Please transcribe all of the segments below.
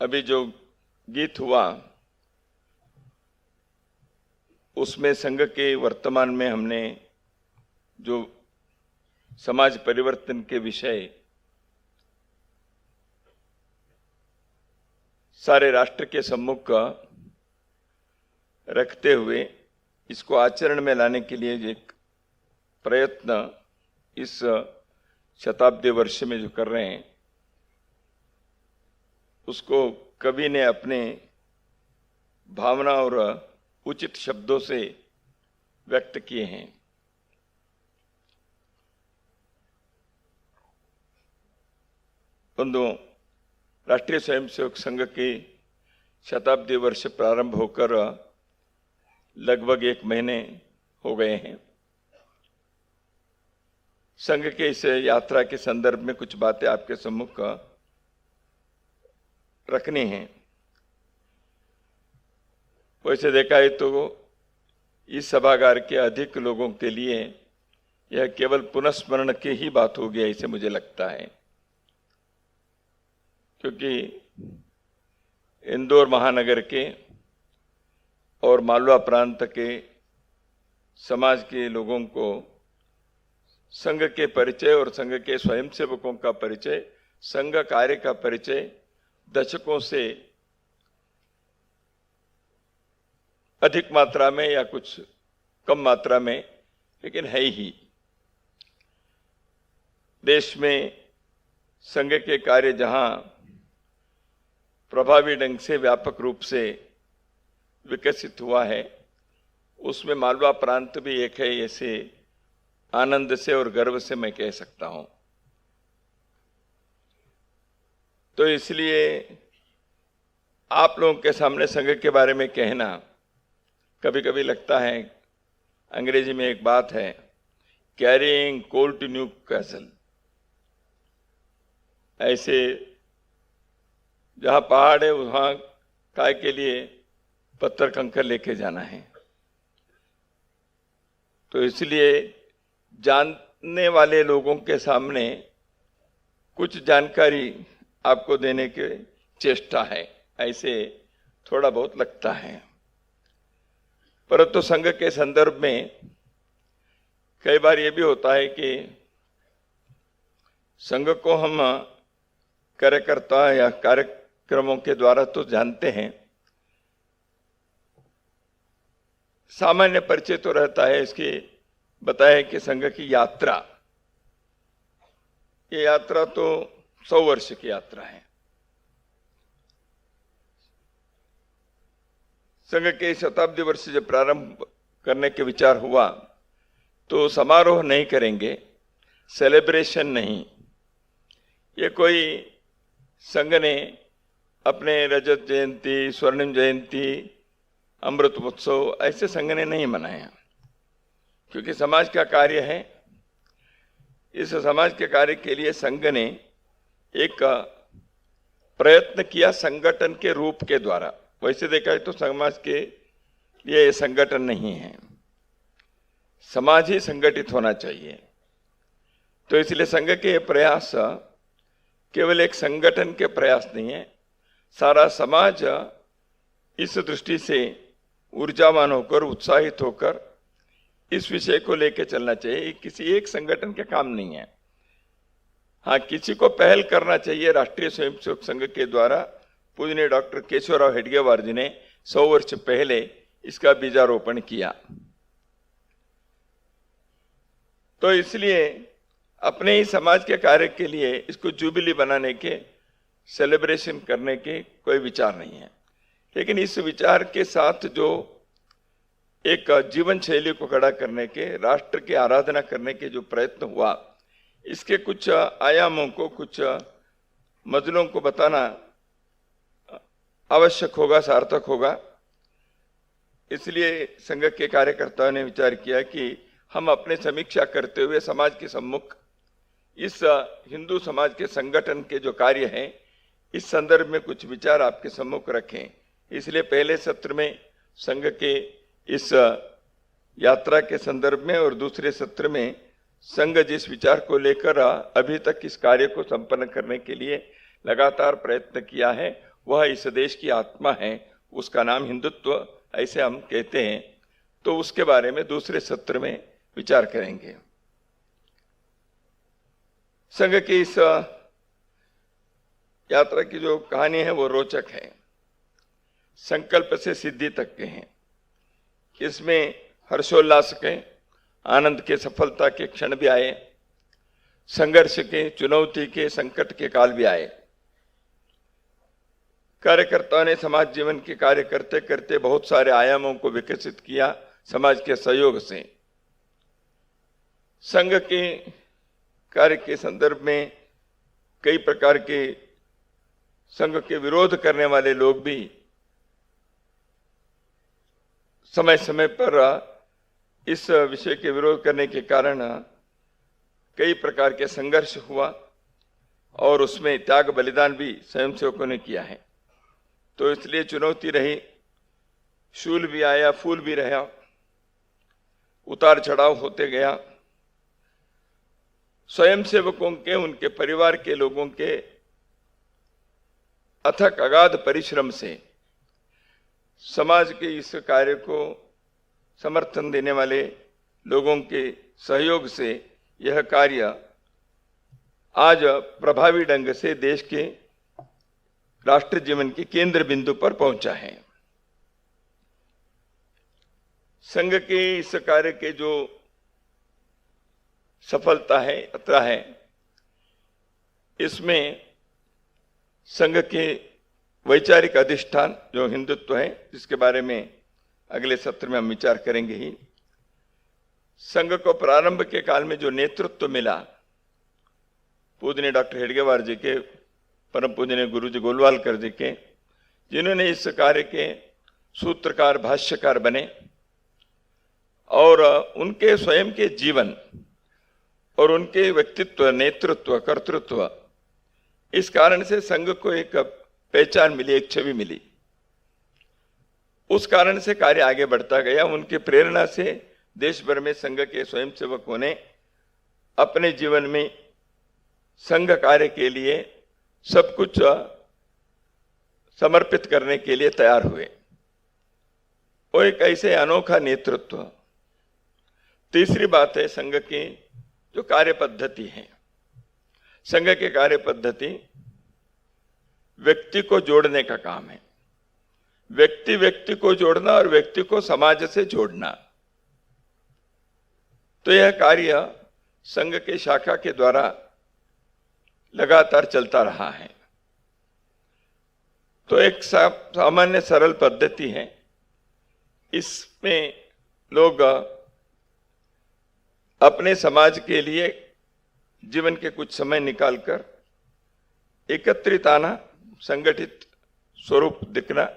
अभी जो गीत हुआ उसमें संघ के वर्तमान में हमने जो समाज परिवर्तन के विषय सारे राष्ट्र के सम्मुख रखते हुए इसको आचरण में लाने के लिए एक प्रयत्न इस शताब्दी वर्ष में जो कर रहे हैं उसको कवि ने अपने भावना और उचित शब्दों से व्यक्त किए हैं। बंधुओं, राष्ट्रीय स्वयंसेवक संघ के शताब्दी वर्ष प्रारंभ होकर लगभग 1 महीने हो गए हैं। संघ के इस यात्रा के संदर्भ में कुछ बातें आपके सम्मुख रखनी हैं। वैसे देखा है तो इस सभागार के अधिक लोगों के लिए यह केवल पुनस्मरण की ही बात होगी ऐसे मुझे लगता है, क्योंकि इंदौर महानगर के और मालवा प्रांत के समाज के लोगों को संघ के परिचय और संघ के स्वयंसेवकों का परिचय, संघ कार्य का परिचय दशकों से अधिक मात्रा में या कुछ कम मात्रा में लेकिन है ही। देश में संघ के कार्य जहां प्रभावी ढंग से व्यापक रूप से विकसित हुआ है उसमें मालवा प्रांत भी एक है, ऐसे आनंद से और गर्व से मैं कह सकता हूं। तो इसलिए आप लोगों के सामने संघ के बारे में कहना कभी कभी लगता है, अंग्रेजी में एक बात है, carrying coal to Newcastle. ऐसे जहां पहाड़ है वहां काय के लिए पत्थर कंकर लेके जाना है। तो इसलिए जानने वाले लोगों के सामने कुछ जानकारी आपको देने की चेष्टा है, ऐसे थोड़ा बहुत लगता है। परंतु संघ के संदर्भ में कई बार ये भी होता है कि संघ को हम कार्यकर्ता या कार्यक्रमों के द्वारा तो जानते हैं, सामान्य परिचय तो रहता है। इसकी बताया कि संघ की यात्रा, ये यात्रा तो 100 वर्ष की यात्रा है। संघ के शताब्दी वर्ष जब प्रारंभ करने के विचार हुआ तो समारोह नहीं करेंगे, सेलिब्रेशन नहीं। ये कोई संघ ने अपने रजत जयंती, स्वर्णिम जयंती, अमृत महोत्सव ऐसे संघ ने नहीं मनाया, क्योंकि समाज का कार्य है। इस समाज के कार्य के लिए संघ ने एक प्रयत्न किया संगठन के रूप के द्वारा। वैसे देखा है तो समाज के लिए संगठन नहीं है, समाज ही संगठित होना चाहिए। तो इसलिए संघ के प्रयास केवल एक संगठन के प्रयास नहीं है, सारा समाज इस दृष्टि से ऊर्जावान होकर, उत्साहित होकर इस विषय को लेकर चलना चाहिए। किसी एक संगठन के काम नहीं है। हाँ, किसी को पहल करना चाहिए। राष्ट्रीय स्वयंसेवक संघ के द्वारा पूजनीय डॉक्टर केशवराव हेडगेवार जी ने 100 वर्ष पहले इसका बीजारोपण किया। तो इसलिए अपने ही समाज के कार्य के लिए इसको जुबिली बनाने के, सेलिब्रेशन करने के कोई विचार नहीं है। लेकिन इस विचार के साथ जो एक जीवन शैली को खड़ा करने के, राष्ट्र की आराधना करने के जो प्रयत्न हुआ, इसके कुछ आयामों को, कुछ मजलों को बताना आवश्यक होगा, सार्थक होगा। इसलिए संघ के कार्यकर्ताओं ने विचार किया कि हम अपने समीक्षा करते हुए समाज के सम्मुख इस हिंदू समाज के संगठन के जो कार्य हैं इस संदर्भ में कुछ विचार आपके सम्मुख रखें। इसलिए पहले सत्र में संघ के इस यात्रा के संदर्भ में और दूसरे सत्र में संघ जिस विचार को लेकर अभी तक इस कार्य को संपन्न करने के लिए लगातार प्रयत्न किया है वह इस देश की आत्मा है, उसका नाम हिंदुत्व ऐसे हम कहते हैं। तो उसके बारे में दूसरे सत्र में विचार करेंगे। संघ की इस यात्रा की जो कहानी है वो रोचक है, संकल्प से सिद्धि तक के हैं। इसमें हर्षोल्लास के, आनंद के, सफलता के क्षण भी आए, संघर्ष के, चुनौती के, संकट के काल भी आए। कार्यकर्ताओं ने समाज जीवन के कार्य करते करते बहुत सारे आयामों को विकसित किया समाज के सहयोग से। संघ के कार्य के संदर्भ में कई प्रकार के संघ के विरोध करने वाले लोग भी समय समय पर इस विषय के विरोध करने के कारण कई प्रकार के संघर्ष हुआ और उसमें त्याग बलिदान भी स्वयंसेवकों ने किया है। तो इसलिए चुनौती रही, शूल भी आया, फूल भी रहा, उतार चढ़ाव होते गया। स्वयंसेवकों के, उनके परिवार के लोगों के अथक अगाध परिश्रम से, समाज के इस कार्य को समर्थन देने वाले लोगों के सहयोग से यह कार्य आज प्रभावी ढंग से देश के राष्ट्र जीवन के केंद्र बिंदु पर पहुंचा है। संघ के इस कार्य के जो सफलता है, यात्रा है, इसमें संघ के वैचारिक अधिष्ठान जो हिंदुत्व है, जिसके बारे में अगले सत्र में हम विचार करेंगे ही। संघ को प्रारंभ के काल में जो नेतृत्व मिला, पूजनीय डॉक्टर हेडगेवार जी के, परम पूजनीय गुरु जी गोलवालकर जी के, जिन्होंने इस कार्य के सूत्रकार, भाष्यकार बने और उनके स्वयं के जीवन और उनके व्यक्तित्व, नेतृत्व, कर्तृत्व, इस कारण से संघ को एक पहचान मिली, एक छवि मिली। उस कारण से कार्य आगे बढ़ता गया। उनकी प्रेरणा से देश भर में संघ के स्वयंसेवकों ने अपने जीवन में संघ कार्य के लिए सब कुछ समर्पित करने के लिए तैयार हुए। वो एक ऐसे अनोखा नेतृत्व। तीसरी बात है संघ की जो कार्य पद्धति है। संघ की कार्य पद्धति व्यक्ति को जोड़ने का काम है। व्यक्ति व्यक्ति को जोड़ना और व्यक्ति को समाज से जोड़ना। तो यह कार्य संघ के शाखा के द्वारा लगातार चलता रहा है। तो एक सामान्य सरल पद्धति है। इसमें लोग अपने समाज के लिए जीवन के कुछ समय निकालकर एकत्रित आना, संगठित स्वरूप दिखना,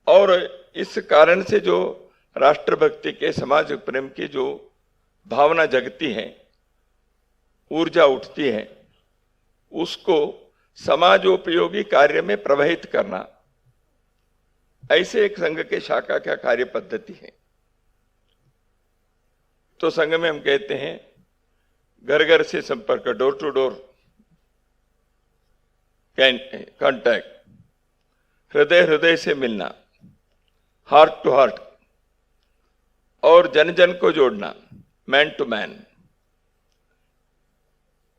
और इस कारण से जो राष्ट्रभक्ति के, समाज प्रेम की जो भावना जगती है, ऊर्जा उठती है, उसको समाजोपयोगी कार्य में प्रवाहित करना, ऐसे एक संघ के शाखा का कार्य पद्धति है। तो संघ में हम कहते हैं घर घर से संपर्क, डोर टू डोर कांटेक्ट, हृदय हृदय से मिलना, हार्ट टू हार्ट, और जन जन को जोड़ना, मैन टू मैन।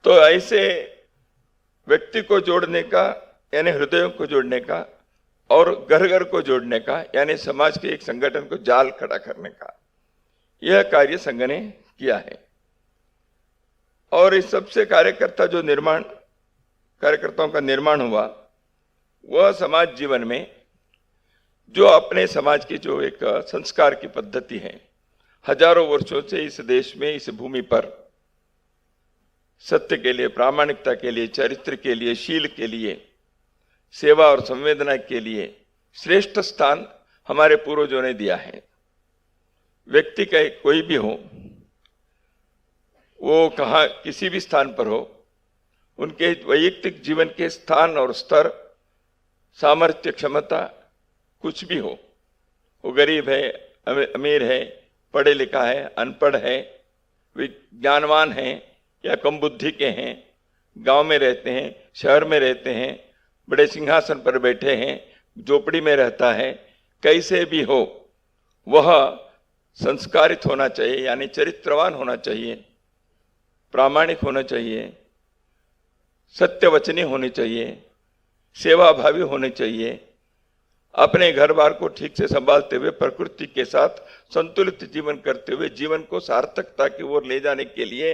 तो ऐसे व्यक्ति को जोड़ने का यानी हृदयों को जोड़ने का, और घर घर को जोड़ने का यानी समाज के एक संगठन को जाल खड़ा करने का, यह कार्य संघ ने किया है। और इस सबसे कार्यकर्ताओं का निर्माण हुआ, वह समाज जीवन में जो अपने समाज की जो एक संस्कार की पद्धति है, हजारों वर्षों से इस देश में, इस भूमि पर सत्य के लिए, प्रामाणिकता के लिए, चरित्र के लिए, शील के लिए, सेवा और संवेदना के लिए श्रेष्ठ स्थान हमारे पूर्वजों ने दिया है। व्यक्ति का कोई भी हो, वो कहाँ किसी भी स्थान पर हो, उनके वैयक्तिक जीवन के स्थान और स्तर, सामर्थ्य, क्षमता कुछ भी हो, वो गरीब है, अमीर है, पढ़े लिखा है, अनपढ़ है, ज्ञानवान है या कम बुद्धि के हैं, गांव में रहते हैं, शहर में रहते हैं, बड़े सिंहासन पर बैठे हैं, झोपड़ी में रहता है, कैसे भी हो वह संस्कारित होना चाहिए, यानी चरित्रवान होना चाहिए, प्रामाणिक होना चाहिए, सत्यवचनी होनी चाहिए, सेवाभावी होने चाहिए, अपने घर बार को ठीक से संभालते हुए प्रकृति के साथ संतुलित जीवन करते हुए जीवन को सार्थकता की ओर ले जाने के लिए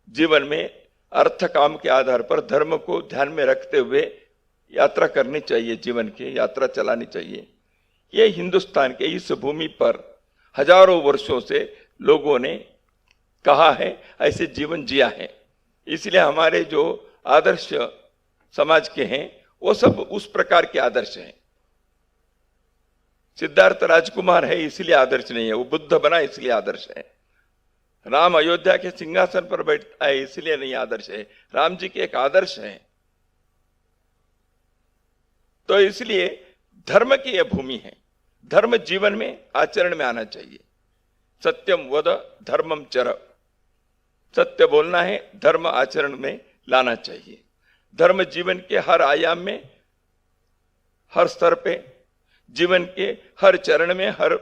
जीवन में अर्थ काम के आधार पर धर्म को ध्यान में रखते हुए यात्रा करनी चाहिए, जीवन की यात्रा चलानी चाहिए। ये हिंदुस्तान के इस भूमि पर हजारों वर्षों से लोगों ने कहा है, ऐसे जीवन जिया है। इसलिए हमारे जो आदर्श समाज के हैं वो सब उस प्रकार के आदर्श हैं। सिद्धार्थ राजकुमार है इसलिए आदर्श नहीं है, वो बुद्ध बना इसलिए आदर्श है। राम अयोध्या के सिंहासन पर बैठा है इसलिए नहीं आदर्श है, राम जी के एक आदर्श है। तो इसलिए धर्म की यह भूमि है, धर्म जीवन में आचरण में आना चाहिए। सत्यम वद धर्मम चर, सत्य बोलना है, धर्म आचरण में लाना चाहिए। धर्म जीवन के हर आयाम में, हर स्तर पे, जीवन के हर चरण में, हर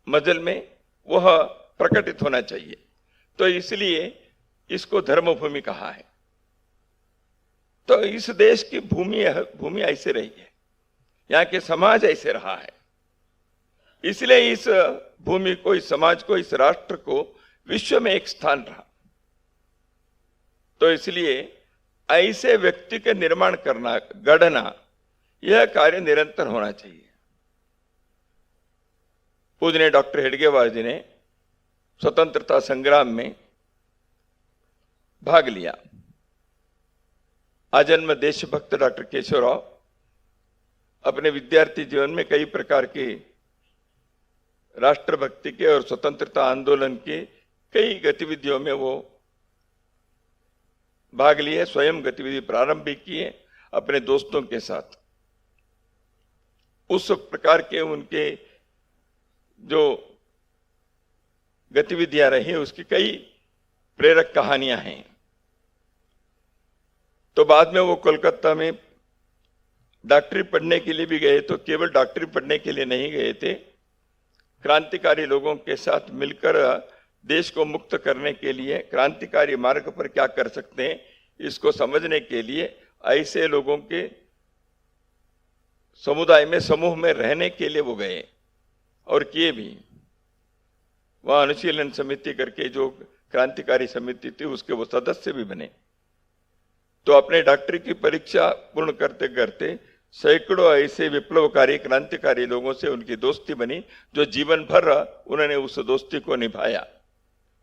मजल में वह प्रकटित होना चाहिए। तो इसलिए इसको धर्मभूमि कहा है। तो इस देश की भूमि ऐसे रही है, यहाँ के समाज ऐसे रहा है, इसलिए इस भूमि को, इस समाज को, इस राष्ट्र को विश्व में एक स्थान रहा। तो इसलिए ऐसे व्यक्ति के निर्माण करना, गढ़ना, यह कार्य निरंतर होना चाहिए। पूजनीय डॉक्टर हेडगेवार जी ने स्वतंत्रता संग्राम में भाग लिया। आजन्म देशभक्त डॉक्टर केशवराव अपने विद्यार्थी जीवन में कई प्रकार के राष्ट्रभक्ति के और स्वतंत्रता आंदोलन के कई गतिविधियों में वो भाग लिए, स्वयं गतिविधि प्रारंभ भी किए अपने दोस्तों के साथ। उस प्रकार के उनके जो गतिविधियां रही उसकी कई प्रेरक कहानियां हैं। तो बाद में वो कोलकाता में डॉक्टरी पढ़ने के लिए भी गए, तो केवल डॉक्टरी पढ़ने के लिए नहीं गए थे, क्रांतिकारी लोगों के साथ मिलकर देश को मुक्त करने के लिए, क्रांतिकारी मार्ग पर क्या कर सकते हैं इसको समझने के लिए ऐसे लोगों के समुदाय में, समूह में रहने के लिए वो गए और किए भी। वहां अनुशीलन समिति करके जो क्रांतिकारी समिति थी उसके वो सदस्य भी बने। तो अपने डॉक्टरी की परीक्षा पूर्ण करते करते सैकड़ों ऐसे विप्लवकारी क्रांतिकारी लोगों से उनकी दोस्ती बनी, जो जीवन भर उन्होंने उस दोस्ती को निभाया।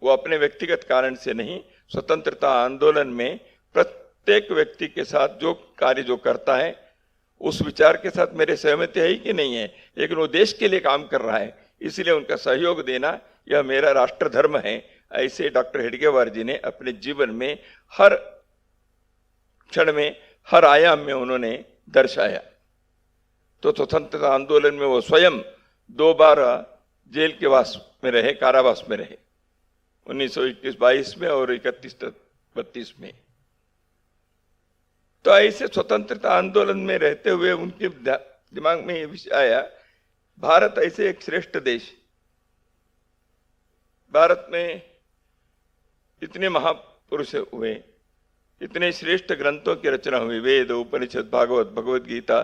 वो अपने व्यक्तिगत कारण से नहीं, स्वतंत्रता आंदोलन में प्रत्येक व्यक्ति के साथ जो कार्य जो करता है उस विचार के साथ मेरे सहमति है ही कि नहीं है, लेकिन वो देश के लिए काम कर रहा है, इसलिए उनका सहयोग देना यह मेरा राष्ट्र धर्म है। ऐसे डॉक्टर हेडगेवार जी ने अपने जीवन में हर क्षण में, हर आयाम में उन्होंने दर्शाया। तो स्वतंत्रता आंदोलन में वो स्वयं 2 बार जेल के वास में रहे, कारावास में रहे, 1921-22 में और 31-32 में। तो ऐसे स्वतंत्रता आंदोलन में रहते हुए उनके दिमाग में ये विषय आया, भारत ऐसे एक श्रेष्ठ देश, भारत में इतने महापुरुष हुए, इतने श्रेष्ठ ग्रंथों की रचना हुई, वेद, उपनिषद, भागवत, भगवत गीता,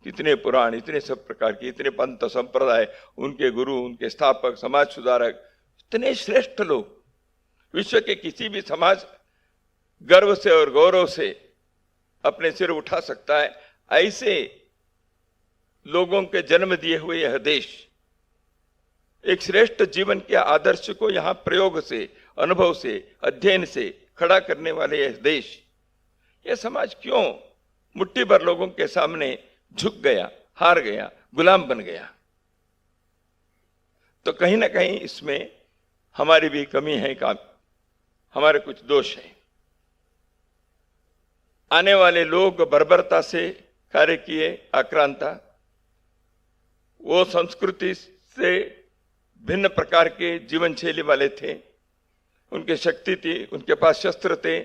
कितने पुराण, इतने सब प्रकार के, इतने पंथ संप्रदाय, उनके गुरु, उनके स्थापक, समाज सुधारक, इतने श्रेष्ठ लोग। विश्व के किसी भी समाज गर्व से और गौरव से अपने सिर उठा सकता है, ऐसे लोगों के जन्म दिए हुए यह देश, एक श्रेष्ठ जीवन के आदर्श को यहाँ प्रयोग से, अनुभव से, अध्ययन से खड़ा करने वाले यह देश, यह समाज क्यों मुट्ठी भर लोगों के सामने झुक गया, हार गया, गुलाम बन गया? तो कहीं ना कहीं इसमें हमारी भी कमी है, हमारे कुछ दोष हैं। आने वाले लोग बर्बरता से कार्य किए, आक्रांता, वो संस्कृति से भिन्न प्रकार के जीवन शैली वाले थे, उनके शक्ति थी, उनके पास शस्त्र थे,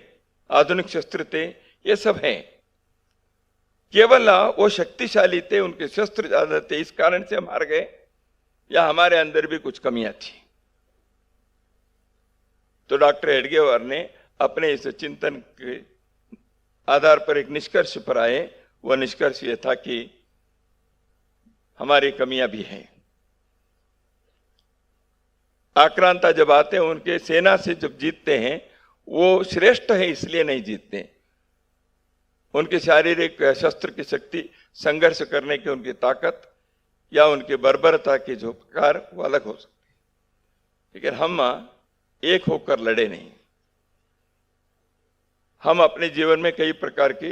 आधुनिक शस्त्र थे, ये सब हैं। केवल वो शक्तिशाली थे, उनके शस्त्र ज्यादा थे, इस कारण से हम हार गए, या हमारे अंदर भी कुछ कमियां थी? तो डॉक्टर हेडगेवार ने अपने इस चिंतन के आधार पर एक निष्कर्ष पर आए। वह निष्कर्ष यह था कि हमारी कमियां भी हैं। आक्रांता जब आते हैं, उनके सेना से जब जीतते हैं, वो श्रेष्ठ है इसलिए नहीं जीतते। उनकी शारीरिक शस्त्र की शक्ति, संघर्ष करने की उनकी ताकत, या उनकी बर्बरता की जो प्रकार, वो अलग हो सकती है। लेकिन हम एक होकर लड़े नहीं। हम अपने जीवन में कई प्रकार के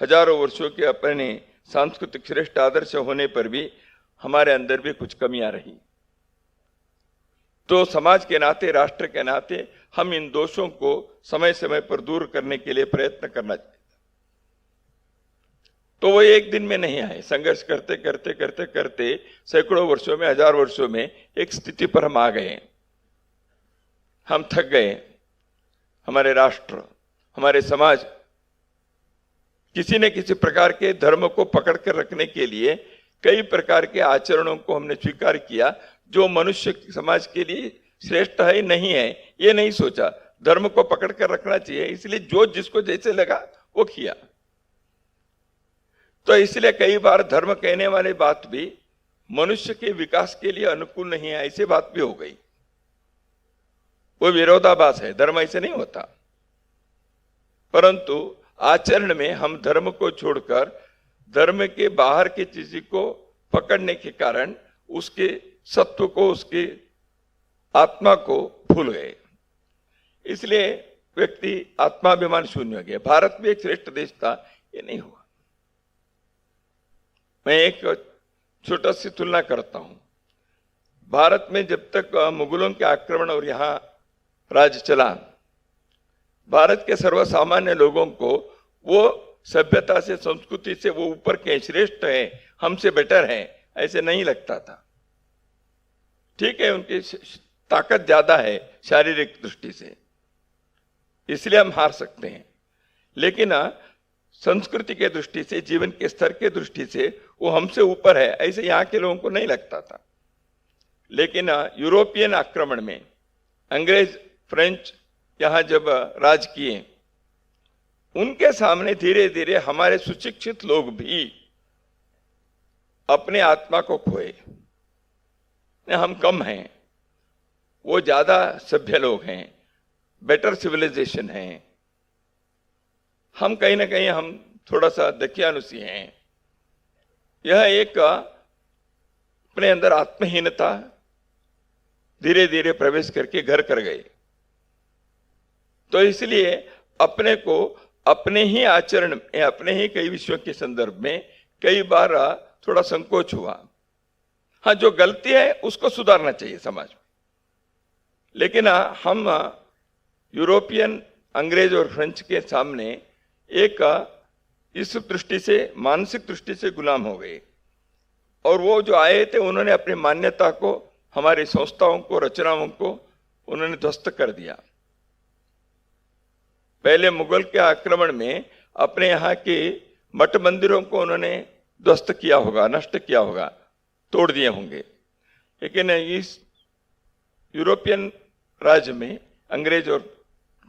हजारों वर्षों के अपने सांस्कृतिक श्रेष्ठ आदर्श होने पर भी हमारे अंदर भी कुछ कमियां रही। तो समाज के नाते, राष्ट्र के नाते हम इन दोषों को समय समय पर दूर करने के लिए प्रयत्न करना चाहिए। तो वो एक दिन में नहीं आए। संघर्ष करते करते करते करते सैकड़ों वर्षों में, हजार वर्षों में एक स्थिति पर हम आ गए। हम थक गए। हमारे राष्ट्र, हमारे समाज किसी न किसी प्रकार के धर्म को पकड़ कर रखने के लिए कई प्रकार के आचरणों को हमने स्वीकार किया, जो मनुष्य समाज के लिए श्रेष्ठ है नहीं है, ये नहीं सोचा। धर्म को पकड़ कर रखना चाहिए, इसलिए जो जिसको जैसे लगा वो किया। तो इसलिए कई बार धर्म कहने वाली बात भी मनुष्य के विकास के लिए अनुकूल नहीं है, ऐसी बात भी हो गई। वो विरोधाभास है, धर्म ऐसे नहीं होता। परंतु आचरण में हम धर्म को छोड़कर धर्म के बाहर की चीज को पकड़ने के कारण उसके सत्व को, उसकी आत्मा को भूल गए। इसलिए व्यक्ति आत्माभिमान शून्य हो गया। भारत भी एक श्रेष्ठ देश था, ये नहीं हुआ। मैं एक छोटा सी तुलना करता हूं। भारत में जब तक मुगलों के आक्रमण और यहां राज चला, भारत के सर्वसामान्य लोगों को वो सभ्यता से, संस्कृति से वो ऊपर के श्रेष्ठ है, हमसे बेटर है, ऐसे नहीं लगता था। ठीक है, उनकी ताकत ज्यादा है शारीरिक दृष्टि से, इसलिए हम हार सकते हैं। लेकिन संस्कृति के दृष्टि से, जीवन के स्तर के दृष्टि से वो हमसे ऊपर है, ऐसे यहाँ के लोगों को नहीं लगता था। लेकिन यूरोपियन आक्रमण में अंग्रेज, फ्रेंच यहां जब राज किए, उनके सामने धीरे धीरे हमारे सुशिक्षित लोग भी अपने आत्मा को खोए। हम कम हैं, वो ज्यादा सभ्य लोग हैं, बेटर सिविलाइजेशन है। हम कहीं ना कहीं हम थोड़ा सा दकियानुसी हैं। यह एक अपने अंदर आत्महीनता धीरे धीरे प्रवेश करके घर कर गए। तो इसलिए अपने को अपने ही आचरण में, अपने ही कई विषयों के संदर्भ में कई बार थोड़ा संकोच हुआ। हाँ, जो गलती है उसको सुधारना चाहिए समाज में। लेकिन हम यूरोपियन, अंग्रेज और फ्रेंच के सामने एक इस दृष्टि से, मानसिक दृष्टि से गुलाम हो गए। और वो जो आए थे, उन्होंने अपनी मान्यता को, हमारी संस्थाओं को, रचनाओं को उन्होंने ध्वस्त कर दिया। पहले मुगल के आक्रमण में अपने यहाँ के मठ मंदिरों को उन्होंने ध्वस्त किया होगा, नष्ट किया होगा, तोड़ दिए होंगे। लेकिन इस यूरोपियन राज्य में, अंग्रेज और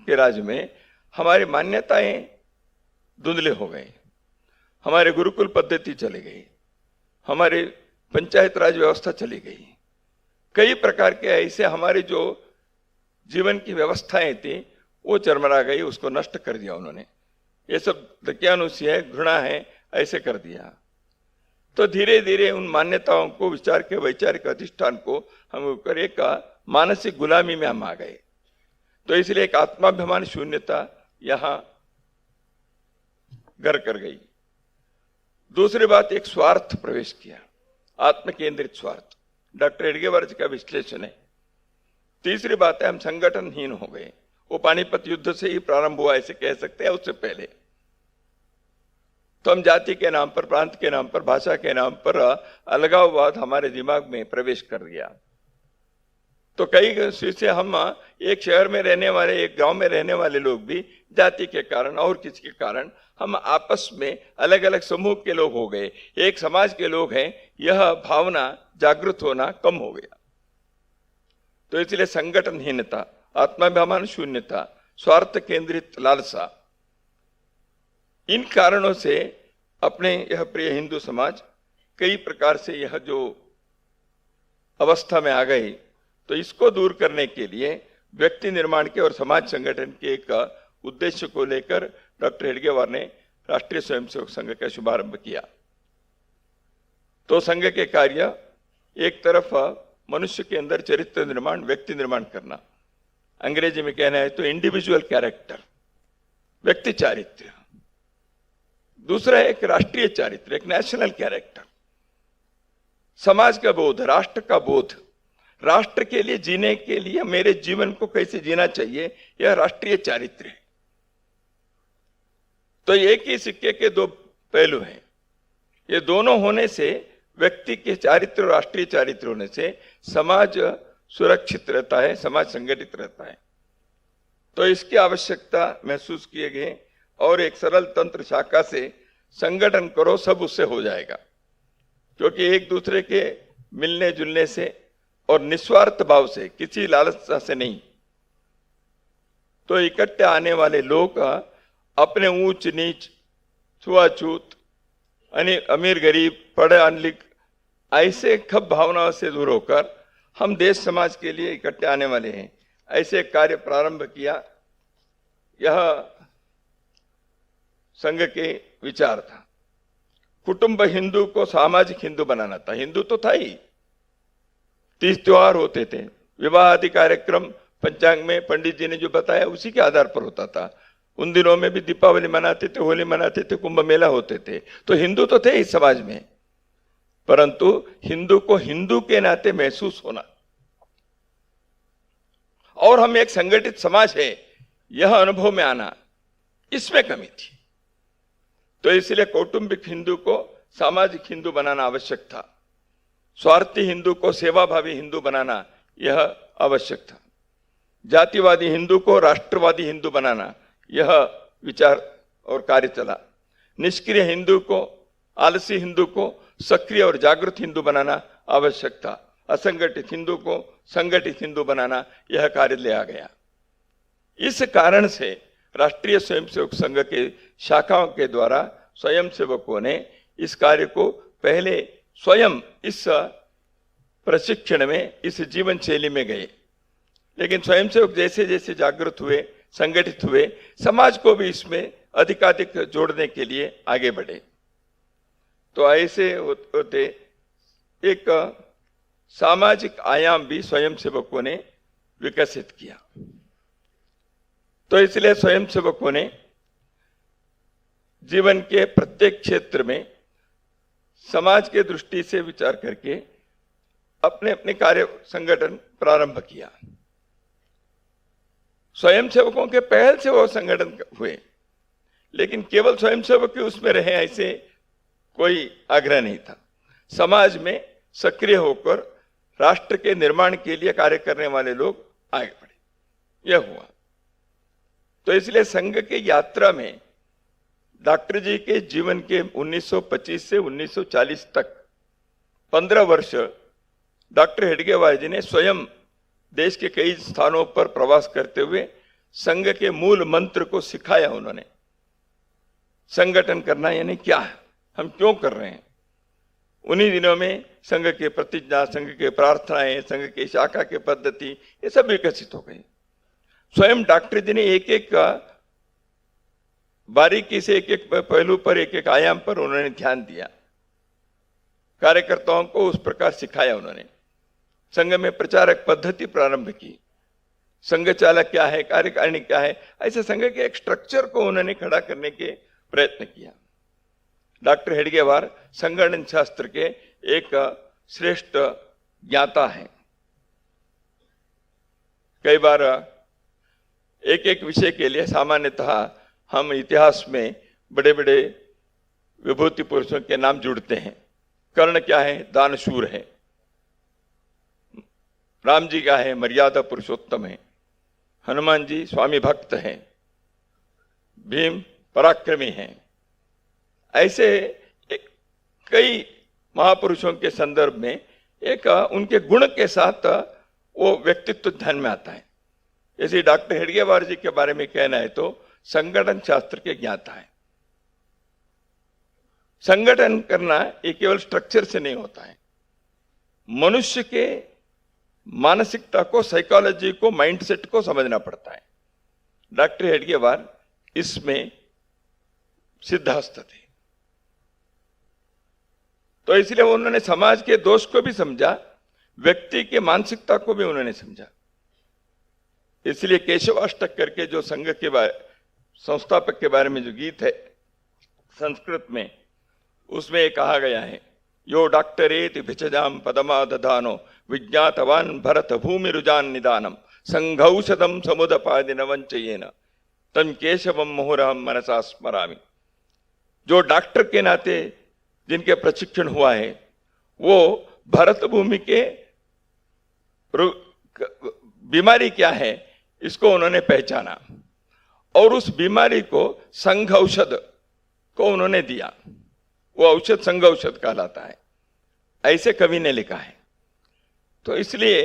के राज्य में हमारी मान्यताएं धुंधले हो गए। हमारे गुरुकुल पद्धति चली गई, हमारी पंचायत राज व्यवस्था चली गई। कई प्रकार के ऐसे हमारे जो जीवन की व्यवस्थाएं थी वो चरमरा गई, उसको नष्ट कर दिया उन्होंने। ये सब दकियानुसी है, घृणा है, ऐसे कर दिया। तो धीरे धीरे उन मान्यताओं को, विचार के वैचारिक अधिष्ठान को हम ऊपर एक मानसिक गुलामी में हम आ गए। तो इसलिए एक आत्माभिमान शून्यता यहां घर कर गई। दूसरी बात, एक स्वार्थ प्रवेश किया, आत्म केंद्रित स्वार्थ। डॉक्टर हेडगेवार जी का विश्लेषण है। तीसरी बात है, हम संगठनहीन हो गए। वो पानीपत युद्ध से ही प्रारंभ हुआ, ऐसे कह सकते हैं, उससे पहले तो हम जाति के नाम पर, प्रांत के नाम पर, भाषा के नाम पर अलगाववाद हमारे दिमाग में प्रवेश कर गया। तो कई से हम एक शहर में रहने वाले, एक गांव में रहने वाले लोग भी जाति के कारण और किसी के कारण हम आपस में अलग अलग समूह के लोग हो गए, एक समाज के लोग हैं, यह भावना जागृत होना कम हो गया। तो इसलिए संगठनहीनता, आत्माभिमान शून्यता, स्वार्थ केंद्रित लालसा, इन कारणों से अपने यह प्रिय हिंदू समाज कई प्रकार से यह जो अवस्था में आ गई। तो इसको दूर करने के लिए व्यक्ति निर्माण के और समाज संगठन के एक उद्देश्य को लेकर डॉक्टर हेडगेवार ने राष्ट्रीय स्वयंसेवक संघ का शुभारंभ किया। तो संघ के कार्य एक तरफ मनुष्य के अंदर चरित्र निर्माण, व्यक्ति निर्माण करना, अंग्रेजी में कहना है तो इंडिविजुअल कैरेक्टर, व्यक्ति चारित्र। दूसरा एक राष्ट्रीय चारित्र, एक नेशनल कैरेक्टर, समाज का बोध, राष्ट्र का बोध, राष्ट्र के लिए जीने के लिए मेरे जीवन को कैसे जीना चाहिए, यह राष्ट्रीय चारित्र है। तो एक ही सिक्के के दो पहलू हैं। ये दोनों होने से, व्यक्ति के चारित्र और राष्ट्रीय चारित्र होने से समाज सुरक्षित रहता है, समाज संगठित रहता है। तो इसकी आवश्यकता महसूस किए गए और एक सरल तंत्र शाखा से संगठन करो, सब उससे हो जाएगा। क्योंकि एक दूसरे के मिलने जुलने से और निस्वार्थ भाव से, किसी लालसा से नहीं, तो इकट्ठे आने वाले लोग अपने ऊंच नीच, छुआछूत, अमीर गरीब, पढ़े अनलिख, ऐसे खब भावनाओं से दूर होकर हम देश समाज के लिए इकट्ठे आने वाले हैं, ऐसे कार्य प्रारंभ किया। यह संघ के विचार था। कुटुंब हिंदू को सामाजिक हिंदू बनाना था। हिंदू तो था ही, 30 त्योहार होते थे, विवाह आदि कार्यक्रम पंचांग में पंडित जी ने जो बताया उसी के आधार पर होता था। उन दिनों में भी दीपावली मनाते थे, होली मनाते थे, कुंभ मेला होते थे। तो हिंदू तो थे इस समाज में, परंतु हिंदू को हिंदू के नाते महसूस होना और हम एक संगठित समाज है, यह अनुभव में आना, इसमें कमी थी। तो इसलिए कौटुंबिक हिंदू को सामाजिक हिंदू बनाना आवश्यक था। स्वार्थी हिंदू को सेवाभावी हिंदू बनाना यह आवश्यक था। जातिवादी हिंदू को राष्ट्रवादी हिंदू बनाना, यह विचार और कार्य चला। निष्क्रिय हिंदू को, आलसी हिंदू को सक्रिय और जागृत हिंदू बनाना आवश्यक था। असंगठित हिंदू को संगठित हिंदू बनाना, यह कार्य ले आ गया। इस कारण से राष्ट्रीय स्वयंसेवक संघ के शाखाओं के द्वारा स्वयंसेवकों ने इस कार्य को पहले स्वयं इस प्रशिक्षण में, इस जीवन शैली में गए। लेकिन स्वयंसेवक जैसे जैसे जागृत हुए, संगठित हुए, समाज को भी इसमें अधिकाधिक जोड़ने के लिए आगे बढ़े। तो ऐसे होते एक सामाजिक आयाम भी स्वयंसेवकों ने विकसित किया। तो इसलिए स्वयंसेवकों ने जीवन के प्रत्येक क्षेत्र में समाज के दृष्टि से विचार करके अपने अपने कार्य संगठन प्रारंभ किया। स्वयंसेवकों के पहल से वो संगठन हुए, लेकिन केवल स्वयंसेवक उसमें रहे ऐसे कोई आग्रह नहीं था। समाज में सक्रिय होकर राष्ट्र के निर्माण के लिए कार्य करने वाले लोग आगे बढ़े, यह हुआ। तो इसलिए संघ की यात्रा में डॉक्टर जी के जीवन के 1925 से 1940 तक 15 वर्ष डॉक्टर हेडगेवार जी ने स्वयं देश के कई स्थानों पर प्रवास करते हुए संघ के मूल मंत्र को सिखाया। उन्होंने संगठन करना यानी क्या है, हम क्यों कर रहे हैं। उन्हीं दिनों में संघ के प्रतिज्ञा, संघ के प्रार्थनाएं, संघ की शाखा के पद्धति, ये सब विकसित हो गई। स्वयं डॉक्टर जी ने एक एक बारीकी से, एक एक पहलू पर, एक एक आयाम पर उन्होंने ध्यान दिया। कार्यकर्ताओं को उस प्रकार सिखाया उन्होंने। संघ में प्रचारक पद्धति प्रारंभ की। संघ चालक क्या है, कार्यकारिणी क्या है, ऐसे संघ के एक स्ट्रक्चर को उन्होंने खड़ा करने के प्रयत्न किया। डॉक्टर हेडगेवार संगठन शास्त्र के एक श्रेष्ठ ज्ञाता हैं। कई बार एक एक विषय के लिए सामान्यतः हम इतिहास में बड़े बड़े विभूति पुरुषों के नाम जुड़ते हैं। कर्ण क्या है, दानशूर है। राम जी क्या है, मर्यादा पुरुषोत्तम है। हनुमान जी स्वामी भक्त हैं। भीम पराक्रमी हैं। ऐसे कई महापुरुषों के संदर्भ में एक उनके गुण के साथ वो व्यक्तित्व ध्यान में आता है। जैसे डॉक्टर हेडगेवार जी के बारे में कहना है तो संगठन शास्त्र के ज्ञाता है। संगठन करना ये केवल स्ट्रक्चर से नहीं होता है, मनुष्य के मानसिकता को, साइकोलॉजी को, माइंडसेट को समझना पड़ता है। डॉक्टर हेडगेवार इसमें सिद्धहस्त थे। तो इसलिए उन्होंने समाज के दोष को भी समझा, व्यक्ति की मानसिकता को भी उन्होंने समझा। इसलिए केशवाष्टक करके जो संघ के संस्थापक के बारे में जो गीत है संस्कृत में, उसमें ये कहा गया है, यो डॉक्टरेति भिषजाम पदमा दधानो विज्ञातवान भरत भूमि रुजान निदानम संघौषधम समुदपादि नवंचयेन तम केशवम मुहुरहम मनसा स्मरामि। जो डॉक्टर के नाते जिनके प्रशिक्षण हुआ है, वो भरत भूमि के बीमारी क्या है इसको उन्होंने पहचाना और उस बीमारी को संघ औषध को उन्होंने दिया। वो औषध संघ औषध कहलाता है, ऐसे कवि ने लिखा है। तो इसलिए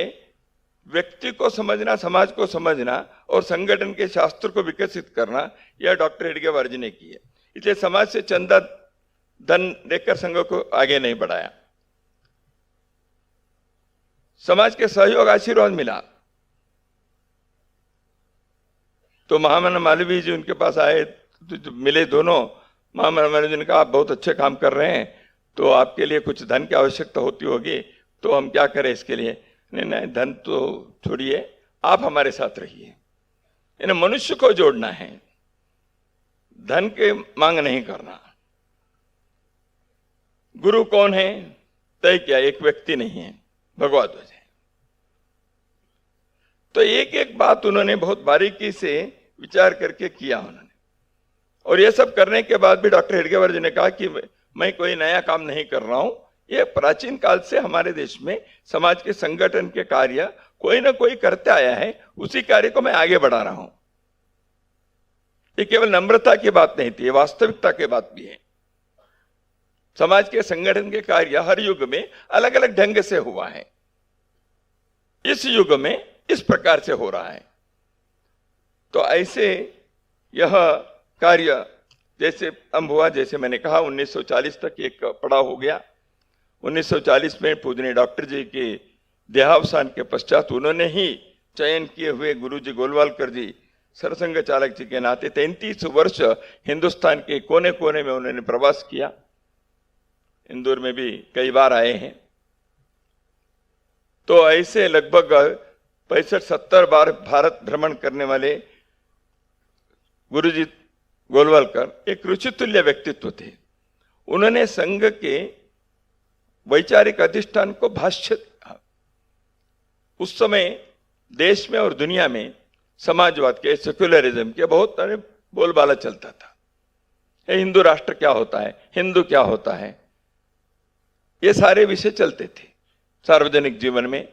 व्यक्ति को समझना, समाज को समझना और संगठन के शास्त्र को विकसित करना, यह डॉक्टर हेडगेवार जी ने की है। इसलिए समाज से चंदा धन लेकर संघ को आगे नहीं बढ़ाया, समाज के सहयोग आशीर्वाद मिला। तो महामना मालवीय जी उनके पास आए, तो मिले दोनों। महामना मालवीय जी ने कहा, आप बहुत अच्छे काम कर रहे हैं, तो आपके लिए कुछ धन की आवश्यकता होती होगी, तो हम क्या करें इसके लिए? नहीं, धन तो छोड़िए, आप हमारे साथ रहिए। इन्हें मनुष्य को जोड़ना है, धन के मांग नहीं करना। गुरु कौन है तय किया, एक व्यक्ति नहीं है, भगवध्वज है। तो एक एक बात उन्होंने बहुत बारीकी से विचार करके किया उन्होंने। और ये सब करने के बाद भी डॉक्टर हेडगेवार जी ने कहा कि मैं कोई नया काम नहीं कर रहा हूं, ये प्राचीन काल से हमारे देश में समाज के संगठन के कार्य कोई ना कोई करते आया है, उसी कार्य को मैं आगे बढ़ा रहा हूं। ये केवल नम्रता की बात नहीं थी, ये वास्तविकता की बात भी है। समाज के संगठन के कार्य हर युग में अलग अलग ढंग से हुआ है, इस युग में इस प्रकार से हो रहा है। तो ऐसे यह कार्य जैसे आरंभ हुआ, जैसे मैंने कहा 1940 तक एक पड़ाव हो गया। 1940 में पूजनीय डॉक्टर जी के देहावसान के पश्चात उन्होंने ही चयन किए हुए गुरुजी गोलवालकर जी सरसंघ चालक जी के नाते 33 वर्ष हिंदुस्तान के कोने कोने में उन्होंने प्रवास किया। इंदौर में भी कई बार आए हैं। तो ऐसे लगभग 65-70 बार भारत भ्रमण करने वाले गुरुजी गोलवालकर एक ऋषितुल्य व्यक्तित्व थे। उन्होंने संघ के वैचारिक अधिष्ठान को भाष्य दिया। उस समय देश में और दुनिया में समाजवाद के, सेक्युलरिज्म के बहुत सारे बोलबाला चलता था। हिंदू राष्ट्र क्या होता है, हिंदू क्या होता है, ये सारे विषय चलते थे सार्वजनिक जीवन में,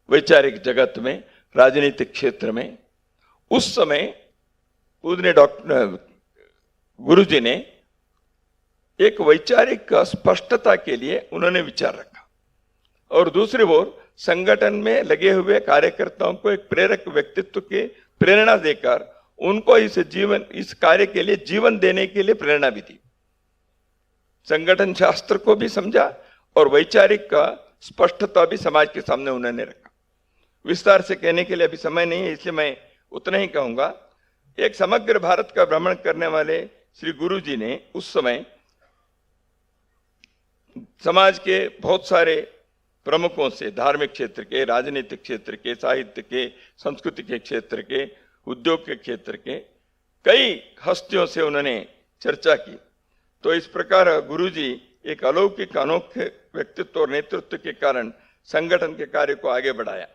वैचारिक जगत में, राजनीतिक क्षेत्र में। उस समय पूजनीय डॉक्टर गुरुजी ने एक वैचारिक स्पष्टता के लिए उन्होंने विचार रखा और दूसरी ओर संगठन में लगे हुए कार्यकर्ताओं को एक प्रेरक व्यक्तित्व के प्रेरणा देकर उनको इस कार्य के लिए जीवन देने के लिए प्रेरणा भी दी। संगठन शास्त्र को भी समझा और वैचारिक का स्पष्टता भी समाज के सामने उन्होंने रखा। विस्तार से कहने के लिए अभी समय नहीं है, इसलिए मैं उतना ही कहूंगा। एक समग्र भारत का भ्रमण करने वाले श्री गुरु जी ने उस समय समाज के बहुत सारे प्रमुखों से, धार्मिक क्षेत्र के, राजनीतिक क्षेत्र के, साहित्य के, संस्कृति के क्षेत्र के, उद्योग के क्षेत्र के कई हस्तियों से उन्होंने चर्चा की। तो इस प्रकार गुरुजी एक अलौकिक अनोखे व्यक्तित्व और नेतृत्व के कारण संगठन के कार्य को आगे बढ़ाया।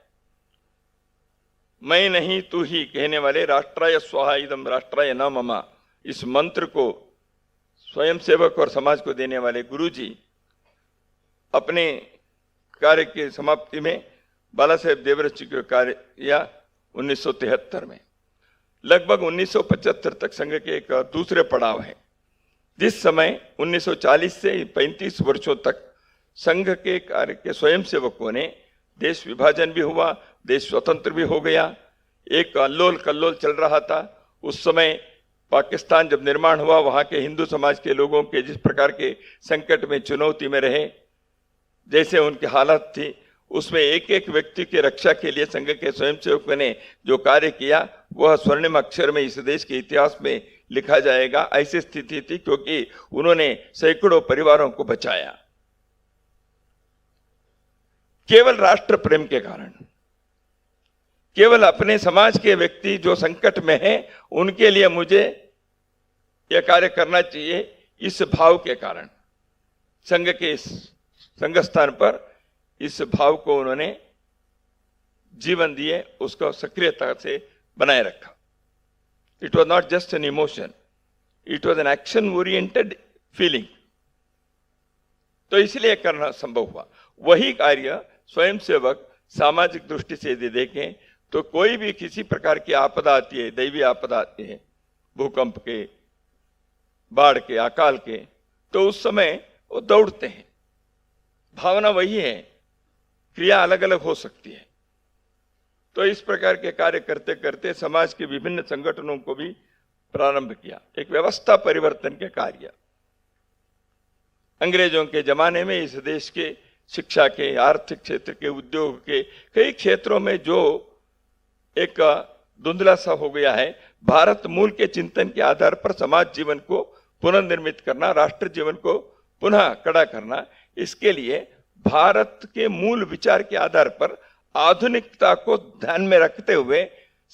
मैं नहीं तू ही कहने वाले राष्ट्राय स्वाहा इदम राष्ट्राय न ममा, इस मंत्र को स्वयंसेवक और समाज को देने वाले गुरुजी अपने कार्य की समाप्ति में बाला साहेब देवव्रत जी को कार्य किया 1973 में। लगभग 1975 तक संघ के एक दूसरे पड़ाव है। जिस समय 1940 से 35 वर्षों तक संघ के कार्य के स्वयंसेवकों ने, देश विभाजन भी हुआ, देश स्वतंत्र भी हो गया, एक अल्लोल कल्लोल चल रहा था। उस समय पाकिस्तान जब निर्माण हुआ, वहां के हिंदू समाज के लोगों के जिस प्रकार के संकट में, चुनौती में रहे, जैसे उनकी हालत थी, उसमें एक एक व्यक्ति की रक्षा के लिए संघ के स्वयंसेवकों ने जो कार्य किया वह स्वर्णिम अक्षर में इस देश के इतिहास में लिखा जाएगा। ऐसी स्थिति थी क्योंकि उन्होंने सैकड़ों परिवारों को बचाया, केवल राष्ट्र प्रेम के कारण, केवल अपने समाज के व्यक्ति जो संकट में हैं उनके लिए मुझे यह कार्य करना चाहिए, इस भाव के कारण संघ के संघ स्थान पर इस भाव को उन्होंने जीवन दिए, उसको सक्रियता से बनाए रखा। It was not just an emotion, it was an action oriented feeling. तो इसलिए करना संभव हुआ। वही कार्य स्वयंसेवक सामाजिक दृष्टि से यदि देखें तो कोई भी किसी प्रकार की आपदा आती है, दैवीय आपदा आती है, भूकंप के, बाढ़ के, अकाल के, तो उस समय वो दौड़ते हैं। भावना वही है, क्रिया अलग अलग हो सकती है। तो इस प्रकार के कार्य करते करते समाज के विभिन्न संगठनों को भी प्रारंभ किया, एक व्यवस्था परिवर्तन के कार्य। अंग्रेजों के जमाने में इस देश के शिक्षा के, आर्थिक क्षेत्र के, उद्योग के कई क्षेत्रों में जो एक धुंधला सा हो गया है, भारत मूल के चिंतन के आधार पर समाज जीवन को पुनर्निर्मित करना, राष्ट्र जीवन को पुनः कड़ा करना, इसके लिए भारत के मूल विचार के आधार पर आधुनिकता को ध्यान में रखते हुए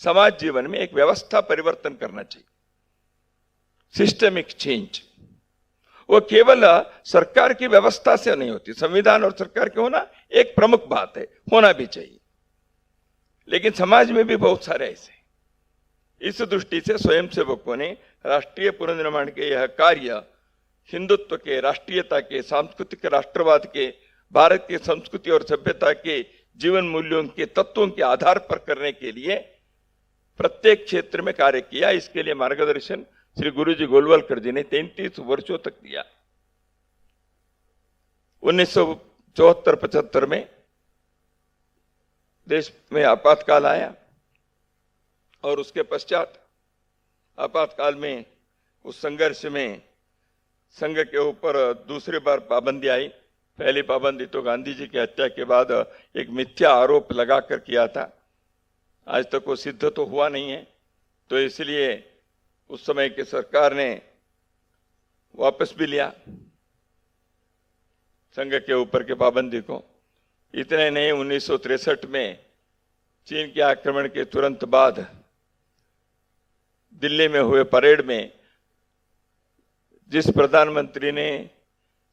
समाज जीवन में एक व्यवस्था परिवर्तन करना चाहिए, सिस्टमिक चेंज। वो केवल सरकार की व्यवस्था से नहीं होती, संविधान और सरकार के होना एक प्रमुख बात है, होना भी चाहिए, लेकिन समाज में भी बहुत सारे ऐसे। इस दृष्टि से स्वयंसेवकों ने राष्ट्रीय पुनर्निर्माण के यह कार्य हिंदुत्व के, राष्ट्रीयता के, सांस्कृतिक राष्ट्रवाद के, भारत की संस्कृति और सभ्यता के जीवन मूल्यों के तत्वों के आधार पर करने के लिए प्रत्येक क्षेत्र में कार्य किया। इसके लिए मार्गदर्शन श्री गुरुजी गोलवलकर जी ने 33 वर्षों तक दिया। 1974-75 में देश में आपातकाल आया और उसके पश्चात आपातकाल में उस संघर्ष में संघ के ऊपर दूसरी बार पाबंदी आई। पहली पाबंदी तो गांधी जी की हत्या के बाद एक मिथ्या आरोप लगाकर किया था, आज तक वो सिद्ध तो हुआ नहीं है, तो इसलिए उस समय की सरकार ने वापस भी लिया संघ के ऊपर के पाबंदी को। इतने नहीं, 1963 में चीन के आक्रमण के तुरंत बाद दिल्ली में हुए परेड में जिस प्रधानमंत्री ने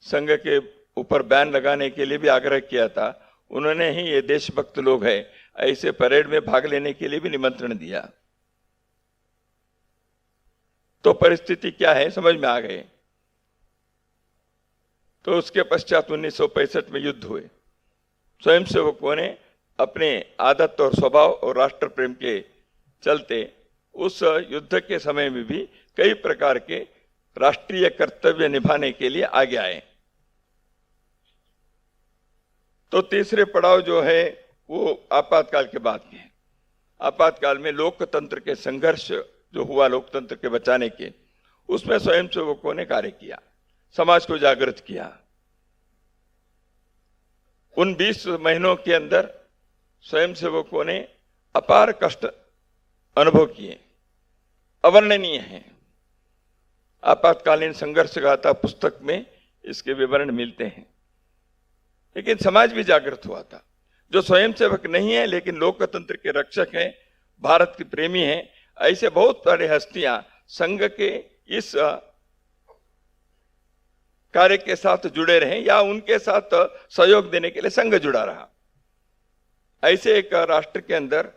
संघ के ऊपर बैन लगाने के लिए भी आग्रह किया था, उन्होंने ही ये देशभक्त लोग हैं ऐसे परेड में भाग लेने के लिए भी निमंत्रण दिया। तो परिस्थिति क्या है समझ में आ गए। तो उसके पश्चात 1965 में युद्ध हुए। स्वयंसेवकों ने अपने आदत और स्वभाव और राष्ट्र प्रेम के चलते उस युद्ध के समय में भी कई प्रकार के राष्ट्रीय कर्तव्य निभाने के लिए आगे आए। तो तीसरे पड़ाव जो है वो आपातकाल के बाद के। आपातकाल में लोकतंत्र के संघर्ष जो हुआ, लोकतंत्र के बचाने के, उसमें स्वयंसेवकों ने कार्य किया, समाज को जागृत किया। उन 20 महीनों के अंदर स्वयंसेवकों ने अपार कष्ट अनुभव किए, अवर्णनीय हैं। आपातकालीन संघर्ष गाथा पुस्तक में इसके विवरण मिलते हैं। लेकिन समाज भी जागृत हुआ था। जो स्वयंसेवक नहीं है लेकिन लोकतंत्र के रक्षक हैं, भारत के प्रेमी हैं, ऐसे बहुत सारे हस्तियां संघ के इस कार्य के साथ जुड़े रहे या उनके साथ सहयोग देने के लिए संघ जुड़ा रहा। ऐसे एक राष्ट्र के अंदर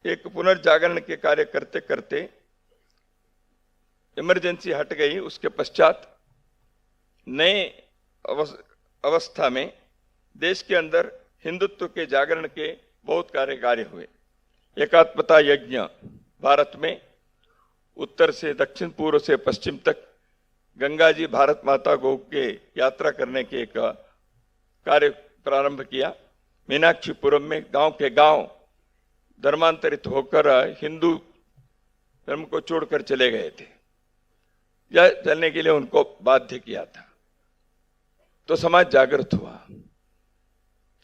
एक पुनर्जागरण के कार्य करते करते इमरजेंसी हट गई। उसके पश्चात नए अवस्था में देश के अंदर हिंदुत्व के जागरण के बहुत कार्य हुए। एकात्मता यज्ञ भारत में उत्तर से दक्षिण, पूर्व से पश्चिम तक गंगा जी भारत माता गौ के यात्रा करने के एक कार्य प्रारंभ किया। मीनाक्षीपुरम में गांव के गांव धर्मांतरित होकर हिंदू धर्म को छोड़कर चले गए थे, या चलने के लिए उनको बाध्य किया था। तो समाज जागृत हुआ।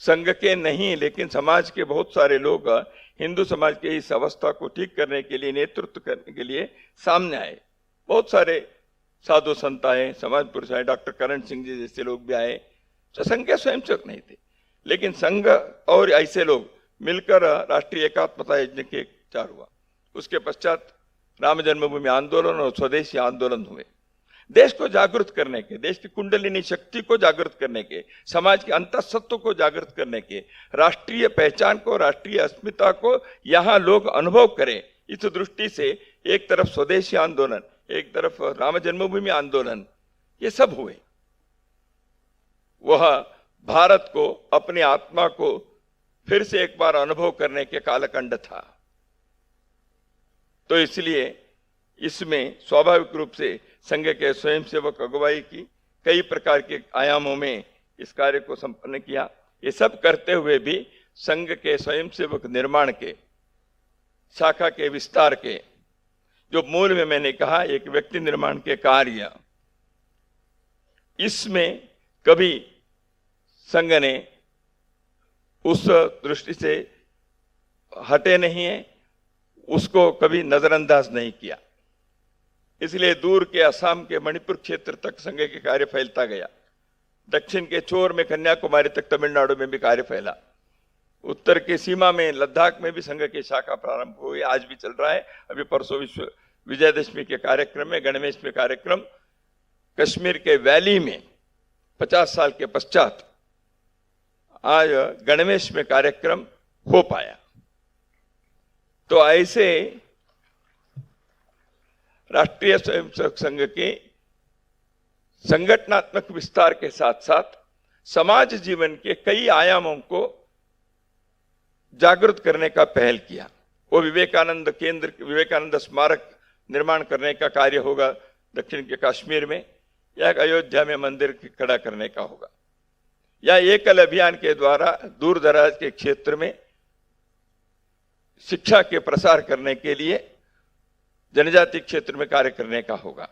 संघ के नहीं, लेकिन समाज के बहुत सारे लोग हिंदू समाज के इस अवस्था को ठीक करने के लिए, नेतृत्व करने के लिए सामने आए। बहुत सारे साधु संत आए, समाज पुरुष आए, डॉक्टर करण सिंह जी जैसे लोग भी आए, जो संघ के स्वयंसेवक नहीं थे, लेकिन संघ और ऐसे लोग मिलकर राष्ट्रीय एकात्मता यज्ञ के विचार हुआ। उसके पश्चात राम जन्मभूमि आंदोलन और स्वदेशी आंदोलन हुए। देश को जागृत करने के, देश की कुंडलिनी शक्ति को जागृत करने के, समाज के अंतःसत्व को जागृत करने के, राष्ट्रीय पहचान को, राष्ट्रीय अस्मिता को यहाँ लोग अनुभव करें, इस दृष्टि से एक तरफ स्वदेशी आंदोलन, एक तरफ राम जन्मभूमि आंदोलन, ये सब हुए। वह भारत को, अपनी आत्मा को फिर से एक बार अनुभव करने के कालखंड था। तो इसलिए इसमें स्वाभाविक रूप से संघ के स्वयंसेवक अगुवाई की, कई प्रकार के आयामों में इस कार्य को संपन्न किया। ये सब करते हुए भी संघ के स्वयंसेवक निर्माण के, शाखा के विस्तार के, जो मूल में मैंने कहा एक व्यक्ति निर्माण के कार्य, इसमें कभी संघ ने उस दृष्टि से हटे नहीं है, उसको कभी नजरअंदाज नहीं किया। इसलिए दूर के असम के मणिपुर क्षेत्र तक संघ के कार्य फैलता गया। दक्षिण के छोर में कन्याकुमारी तक तमिलनाडु में भी कार्य फैला। उत्तर की सीमा में लद्दाख में भी संघ की शाखा प्रारंभ हुई, आज भी चल रहा है। अभी परसों विजयदशमी के कार्यक्रम में, गणवेश में कार्यक्रम, कश्मीर के वैली में 50 साल के पश्चात आज गणवेश में कार्यक्रम हो पाया। तो ऐसे राष्ट्रीय स्वयंसेवक संघ के संगठनात्मक विस्तार के साथ साथ समाज जीवन के कई आयामों को जागृत करने का पहल किया। वो विवेकानंद केंद्र, विवेकानंद स्मारक निर्माण करने का कार्य होगा दक्षिण के कश्मीर में, या अयोध्या में मंदिर खड़ा करने का होगा, या एकल अभियान के द्वारा दूर दराज के क्षेत्र में शिक्षा के प्रसार करने के लिए जनजाति क्षेत्र में कार्य करने का होगा।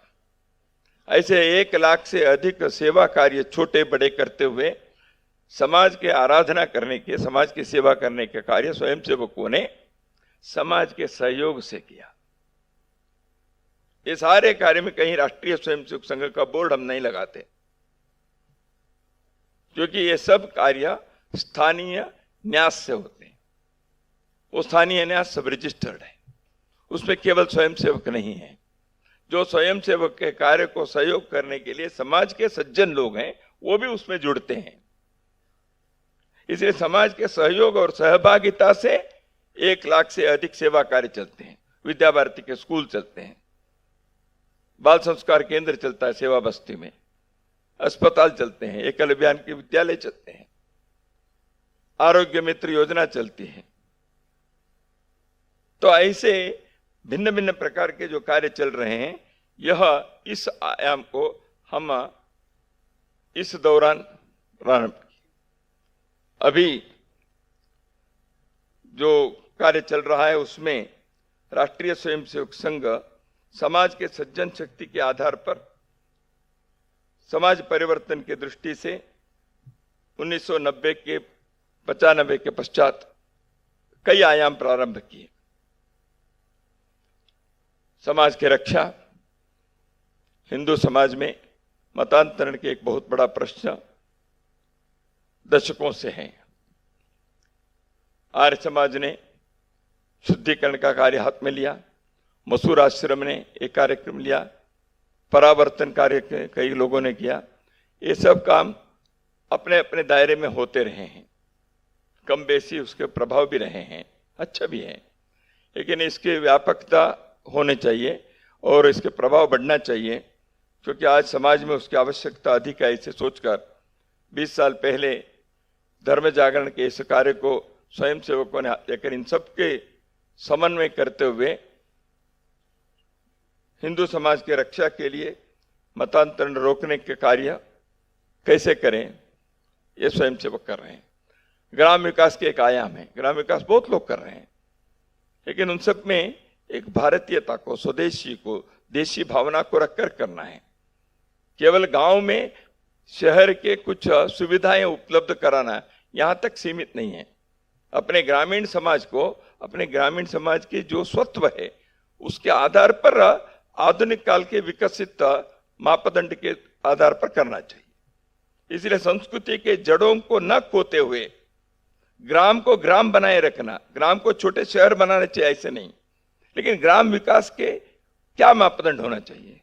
ऐसे 1 लाख से अधिक सेवा कार्य छोटे बड़े करते हुए समाज के आराधना करने के, समाज की सेवा करने के कार्य स्वयंसेवकों ने समाज के सहयोग से किया। ये सारे कार्य में कहीं राष्ट्रीय स्वयंसेवक संघ का बोर्ड हम नहीं लगाते, क्योंकि ये सब कार्य स्थानीय न्यास से होते हैं। वो स्थानीय न्यास सब रजिस्टर्ड है, उसमें केवल स्वयंसेवक नहीं है। जो स्वयंसेवक के कार्य को सहयोग करने के लिए समाज के सज्जन लोग हैं, वो भी उसमें जुड़ते हैं। इसलिए समाज के सहयोग और सहभागिता से 1 लाख से अधिक सेवा कार्य चलते हैं। विद्या भारती के स्कूल चलते हैं, बाल संस्कार केंद्र चलता है सेवा बस्ती में, अस्पताल चलते हैं, एकल अभियान के विद्यालय चलते हैं, आरोग्य मित्र योजना चलती है। तो ऐसे भिन्न भिन्न प्रकार के जो कार्य चल रहे हैं, यह इस आयाम को हम इस दौरान प्रारंभ किए। अभी जो कार्य चल रहा है उसमें राष्ट्रीय स्वयंसेवक संघ समाज के सज्जन शक्ति के आधार पर समाज परिवर्तन की दृष्टि से 1990 के 95 के पश्चात कई आयाम प्रारंभ किए। समाज की रक्षा, हिंदू समाज में मतांतरण के एक बहुत बड़ा प्रश्न दशकों से है। आर्य समाज ने शुद्धिकरण का कार्य हाथ में लिया, मसूर आश्रम ने एक कार्यक्रम लिया, परावर्तन कार्य कई लोगों ने किया। ये सब काम अपने अपने दायरे में होते रहे हैं, कम बेसी उसके प्रभाव भी रहे हैं, अच्छा भी है, लेकिन इसकी व्यापकता होने चाहिए और इसके प्रभाव बढ़ना चाहिए, क्योंकि आज समाज में उसकी आवश्यकता अधिक है। इसे सोचकर 20 साल पहले धर्म जागरण के इस कार्य को स्वयंसेवकों ने लेकर इन सबके समन्वय करते हुए हिंदू समाज की रक्षा के लिए मतांतरण रोकने के कार्य कैसे करें, ये स्वयंसेवक कर रहे हैं। ग्राम विकास के एक आयाम है, ग्राम विकास बहुत लोग कर रहे हैं, लेकिन उन सब में एक भारतीयता को, स्वदेशी को, देशी भावना को रखकर करना है। केवल गांव में शहर के कुछ सुविधाएं उपलब्ध कराना यहां तक सीमित नहीं है। अपने ग्रामीण समाज को, अपने ग्रामीण समाज के जो स्वत्व है उसके आधार पर आधुनिक काल के विकसित मापदंड के आधार पर करना चाहिए। इसलिए संस्कृति के जड़ों को न खोते हुए ग्राम को ग्राम बनाए रखना, ग्राम को छोटे शहर बनाना चाहिए ऐसे नहीं, लेकिन ग्राम विकास के क्या मापदंड होना चाहिए,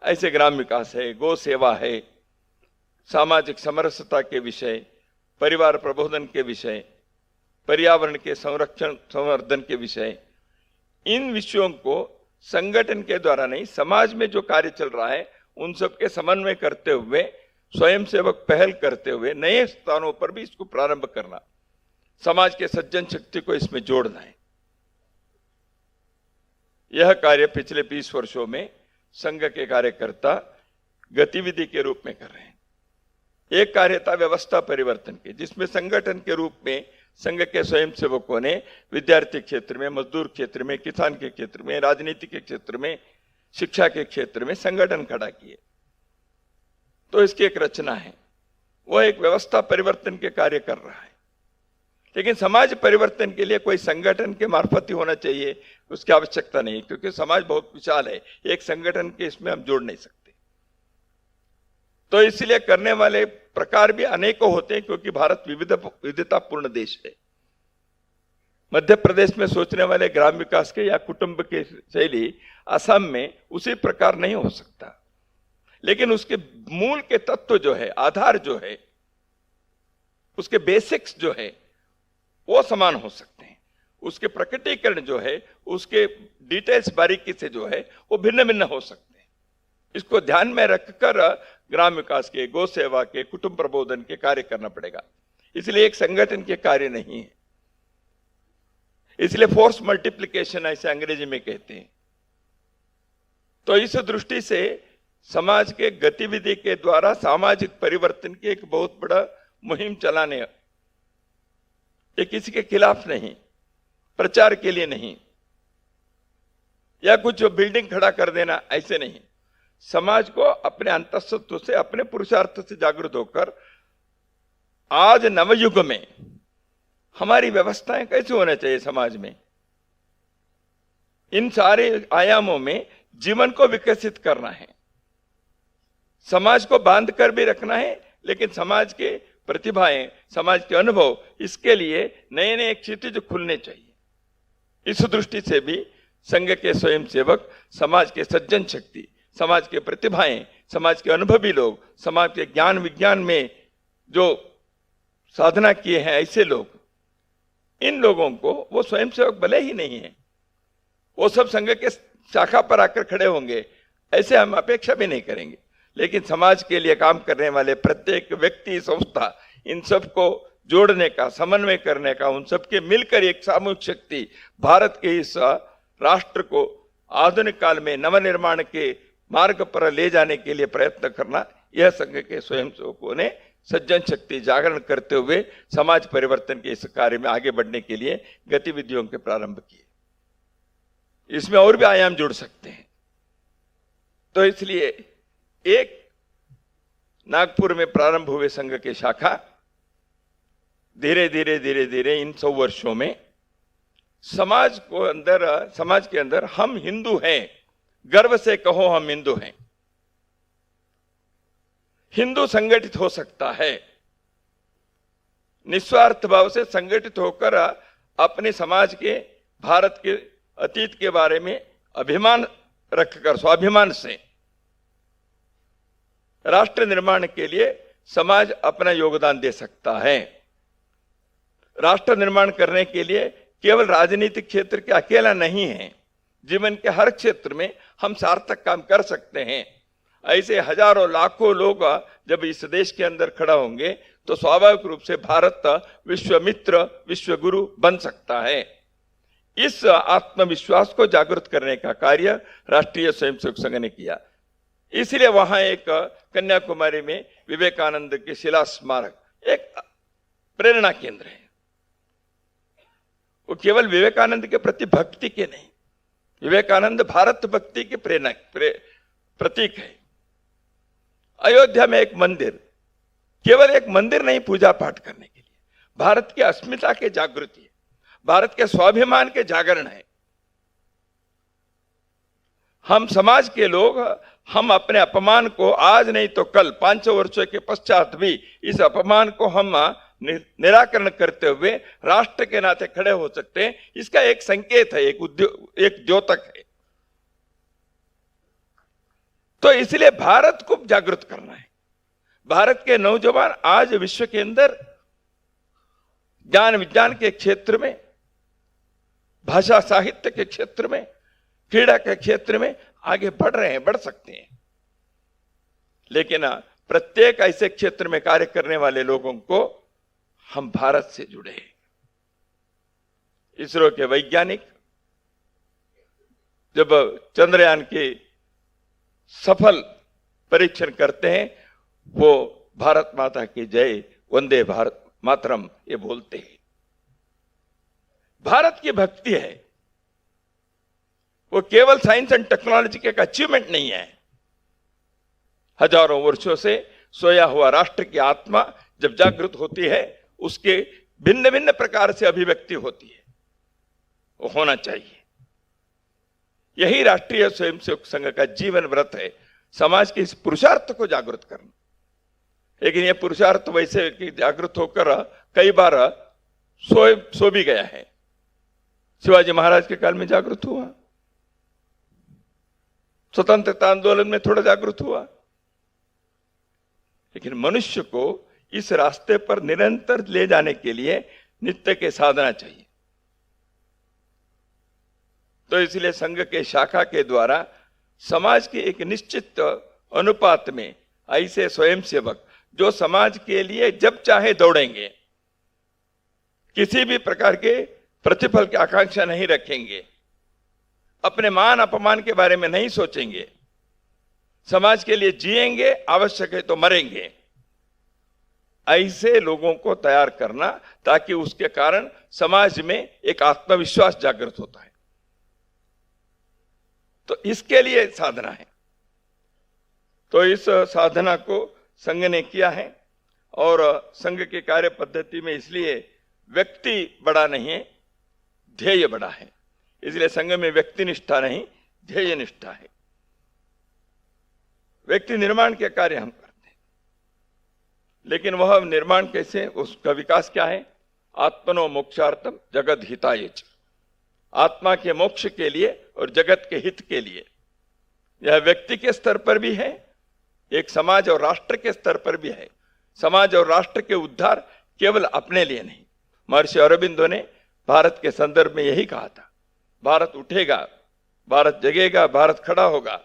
ऐसे ग्राम विकास है, गौ सेवा है, सामाजिक समरसता के विषय, परिवार प्रबोधन के विषय, पर्यावरण के संरक्षण संवर्धन के विषय, इन विषयों को संगठन के द्वारा नहीं, समाज में जो कार्य चल रहा है उन सब के समन्वय करते हुए, स्वयंसेवक पहल करते हुए नए स्थानों पर भी इसको प्रारंभ करना, समाज के सज्जन शक्ति को इसमें जोड़ना है। यह कार्य पिछले 20 वर्षों में संघ के कार्यकर्ता गतिविधि के रूप में कर रहे हैं। एक कार्य था व्यवस्था परिवर्तन के, जिसमें संगठन के रूप में संघ के स्वयंसेवकों ने विद्यार्थी क्षेत्र में, मजदूर क्षेत्र में, किसान के क्षेत्र में, राजनीति के क्षेत्र में, शिक्षा के क्षेत्र में संगठन खड़ा किए। तो इसकी एक रचना है, वह एक व्यवस्था परिवर्तन के कार्य कर रहा है। लेकिन समाज परिवर्तन के लिए कोई संगठन के मार्फत ही होना चाहिए, उसकी आवश्यकता नहीं, क्योंकि समाज बहुत विशाल है, एक संगठन के इसमें हम जोड़ नहीं सकते। तो इसलिए करने वाले प्रकार भी अनेकों होते हैं, क्योंकि भारत विविधतापूर्ण देश है। मध्य प्रदेश में सोचने वाले ग्राम विकास के या कुटुंब के शैली असम में उसी प्रकार नहीं हो सकता, लेकिन उसके मूल के तत्व जो है, आधार जो है, उसके बेसिक्स जो है वो समान हो सकते हैं। उसके प्रकटीकरण जो है, उसके डिटेल्स बारीकी से जो है वो भिन्न भिन्न हो सकते हैं। इसको ध्यान में रखकर ग्राम विकास के, गौ सेवा के, कुटुंब प्रबोधन के कार्य करना पड़ेगा। इसलिए एक संगठन के कार्य नहीं है, इसलिए फोर्स मल्टीप्लिकेशन ऐसे अंग्रेजी में कहते हैं। तो इस दृष्टि से समाज के गतिविधि के द्वारा सामाजिक परिवर्तन की एक बहुत बड़ा मुहिम चलाने, ये किसी के खिलाफ नहीं, प्रचार के लिए नहीं, या कुछ बिल्डिंग खड़ा कर देना ऐसे नहीं, समाज को अपने अंतःसत्व से, अपने पुरुषार्थ से जागृत होकर आज नवयुग में हमारी व्यवस्थाएं कैसे होना चाहिए समाज में, इन सारे आयामों में जीवन को विकसित करना है। समाज को बांध कर भी रखना है, लेकिन समाज के प्रतिभाएं, समाज के अनुभव, इसके लिए नए नए क्षितिज खुलने चाहिए। इस दृष्टि से भी संघ के स्वयंसेवक समाज के सज्जन शक्ति, समाज के प्रतिभाएं, समाज के अनुभवी लोग, समाज के ज्ञान विज्ञान में जो साधना किए हैं ऐसे लोग, इन लोगों को, वो स्वयंसेवक भले ही नहीं है, वो सब संघ के शाखा पर आकर खड़े होंगे ऐसे हम अपेक्षा भी नहीं करेंगे, लेकिन समाज के लिए काम करने वाले प्रत्येक व्यक्ति, संस्था, इन सब को जोड़ने का, समन्वय करने का, उन सबके मिलकर एक सामूहिक शक्ति भारत के इस राष्ट्र को आधुनिक काल में नवनिर्माण के मार्ग पर ले जाने के लिए प्रयत्न करना, यह संघ के स्वयंसेवकों ने सज्जन शक्ति जागरण करते हुए समाज परिवर्तन के इस कार्य में आगे बढ़ने के लिए गतिविधियों के प्रारंभ किए। इसमें और भी आयाम जुड़ सकते हैं। तो इसलिए एक नागपुर में प्रारंभ हुए संघ के शाखा धीरे धीरे इन 100 वर्षों में समाज के अंदर हम हिंदू हैं, गर्व से कहो हम हिंदू हैं, हिंदू संगठित हो सकता है, निस्वार्थ भाव से संगठित होकर अपने समाज के, भारत के अतीत के बारे में अभिमान रखकर, स्वाभिमान से राष्ट्र निर्माण के लिए समाज अपना योगदान दे सकता है। राष्ट्र निर्माण करने के लिए केवल राजनीतिक क्षेत्र के अकेला नहीं है, जीवन के हर क्षेत्र में हम सार्थक काम कर सकते हैं। ऐसे हजारों लाखों लोग जब इस देश के अंदर खड़ा होंगे तो स्वाभाविक रूप से भारत विश्व मित्र, विश्व गुरु बन सकता है। इस आत्मविश्वास को जागृत करने का कार्य राष्ट्रीय स्वयंसेवक संघ ने किया। इसलिए वहां एक कन्याकुमारी में विवेकानंद के शिला स्मारक एक प्रेरणा केंद्र है। वो केवल विवेकानंद के प्रति भक्ति के नहीं, विवेकानंद भारत भक्ति के प्रेरणा प्रतीक है। अयोध्या में एक मंदिर केवल एक मंदिर नहीं, पूजा पाठ करने के लिए भारत की अस्मिता के जागृति है, भारत के स्वाभिमान के जागरण है। हम समाज के लोग हम अपने अपमान को आज नहीं तो कल 500 वर्षों के पश्चात भी इस अपमान को हम निराकरण करते हुए राष्ट्र के नाते खड़े हो सकते हैं। इसका एक संकेत है, एक द्योतक है। तो इसलिए भारत को जागृत करना है। भारत के नौजवान आज विश्व के अंदर ज्ञान विज्ञान के क्षेत्र में, भाषा साहित्य के क्षेत्र में, क्रीड़ा के क्षेत्र में आगे बढ़ रहे हैं, बढ़ सकते हैं। लेकिन प्रत्येक ऐसे क्षेत्र में कार्य करने वाले लोगों को हम भारत से जुड़े हैं। इसरो के वैज्ञानिक जब चंद्रयान के सफल परीक्षण करते हैं, वो भारत माता की जय, वंदे भारत मातरम ये बोलते हैं। भारत की भक्ति है, वो केवल साइंस एंड टेक्नोलॉजी का अचीवमेंट नहीं है। हजारों वर्षों से सोया हुआ राष्ट्र की आत्मा जब जागृत होती है, उसके भिन्न भिन्न प्रकार से अभिव्यक्ति होती है, वो होना चाहिए। यही राष्ट्रीय स्वयंसेवक संघ का जीवन व्रत है, समाज के इस पुरुषार्थ को जागृत करना। लेकिन यह पुरुषार्थ वैसे कि जागृत होकर कई बार सो भी गया है। शिवाजी महाराज के काल में जागृत हुआ, स्वतंत्रता आंदोलन में थोड़ा जागृत हुआ, लेकिन मनुष्य को इस रास्ते पर निरंतर ले जाने के लिए नित्य के साधना चाहिए। तो इसलिए संघ के शाखा के द्वारा समाज के एक निश्चित अनुपात में ऐसे स्वयंसेवक जो समाज के लिए जब चाहे दौड़ेंगे, किसी भी प्रकार के प्रतिफल की आकांक्षा नहीं रखेंगे, अपने मान अपमान के बारे में नहीं सोचेंगे, समाज के लिए जिएंगे, आवश्यक है तो मरेंगे, ऐसे लोगों को तैयार करना, ताकि उसके कारण समाज में एक आत्मविश्वास जागृत होता है। तो इसके लिए साधना है। तो इस साधना को संघ ने किया है, और संघ के कार्य पद्धति में इसलिए व्यक्ति बड़ा नहीं है, ध्येय बड़ा है। इसलिए संघ में व्यक्ति निष्ठा नहीं, ध्येय निष्ठा है। व्यक्ति निर्माण के कार्य हम करते हैं, लेकिन वह निर्माण कैसे, उसका विकास क्या है? आत्मनो मोक्षार्थम जगत हिताय च, आत्मा के मोक्ष के लिए और जगत के हित के लिए। यह व्यक्ति के स्तर पर भी है, एक समाज और राष्ट्र के स्तर पर भी है। समाज और राष्ट्र के उद्धार केवल अपने लिए नहीं। महर्षि अरबिंदो ने भारत के संदर्भ में यही कहा था, भारत उठेगा, भारत जगेगा, भारत खड़ा होगा।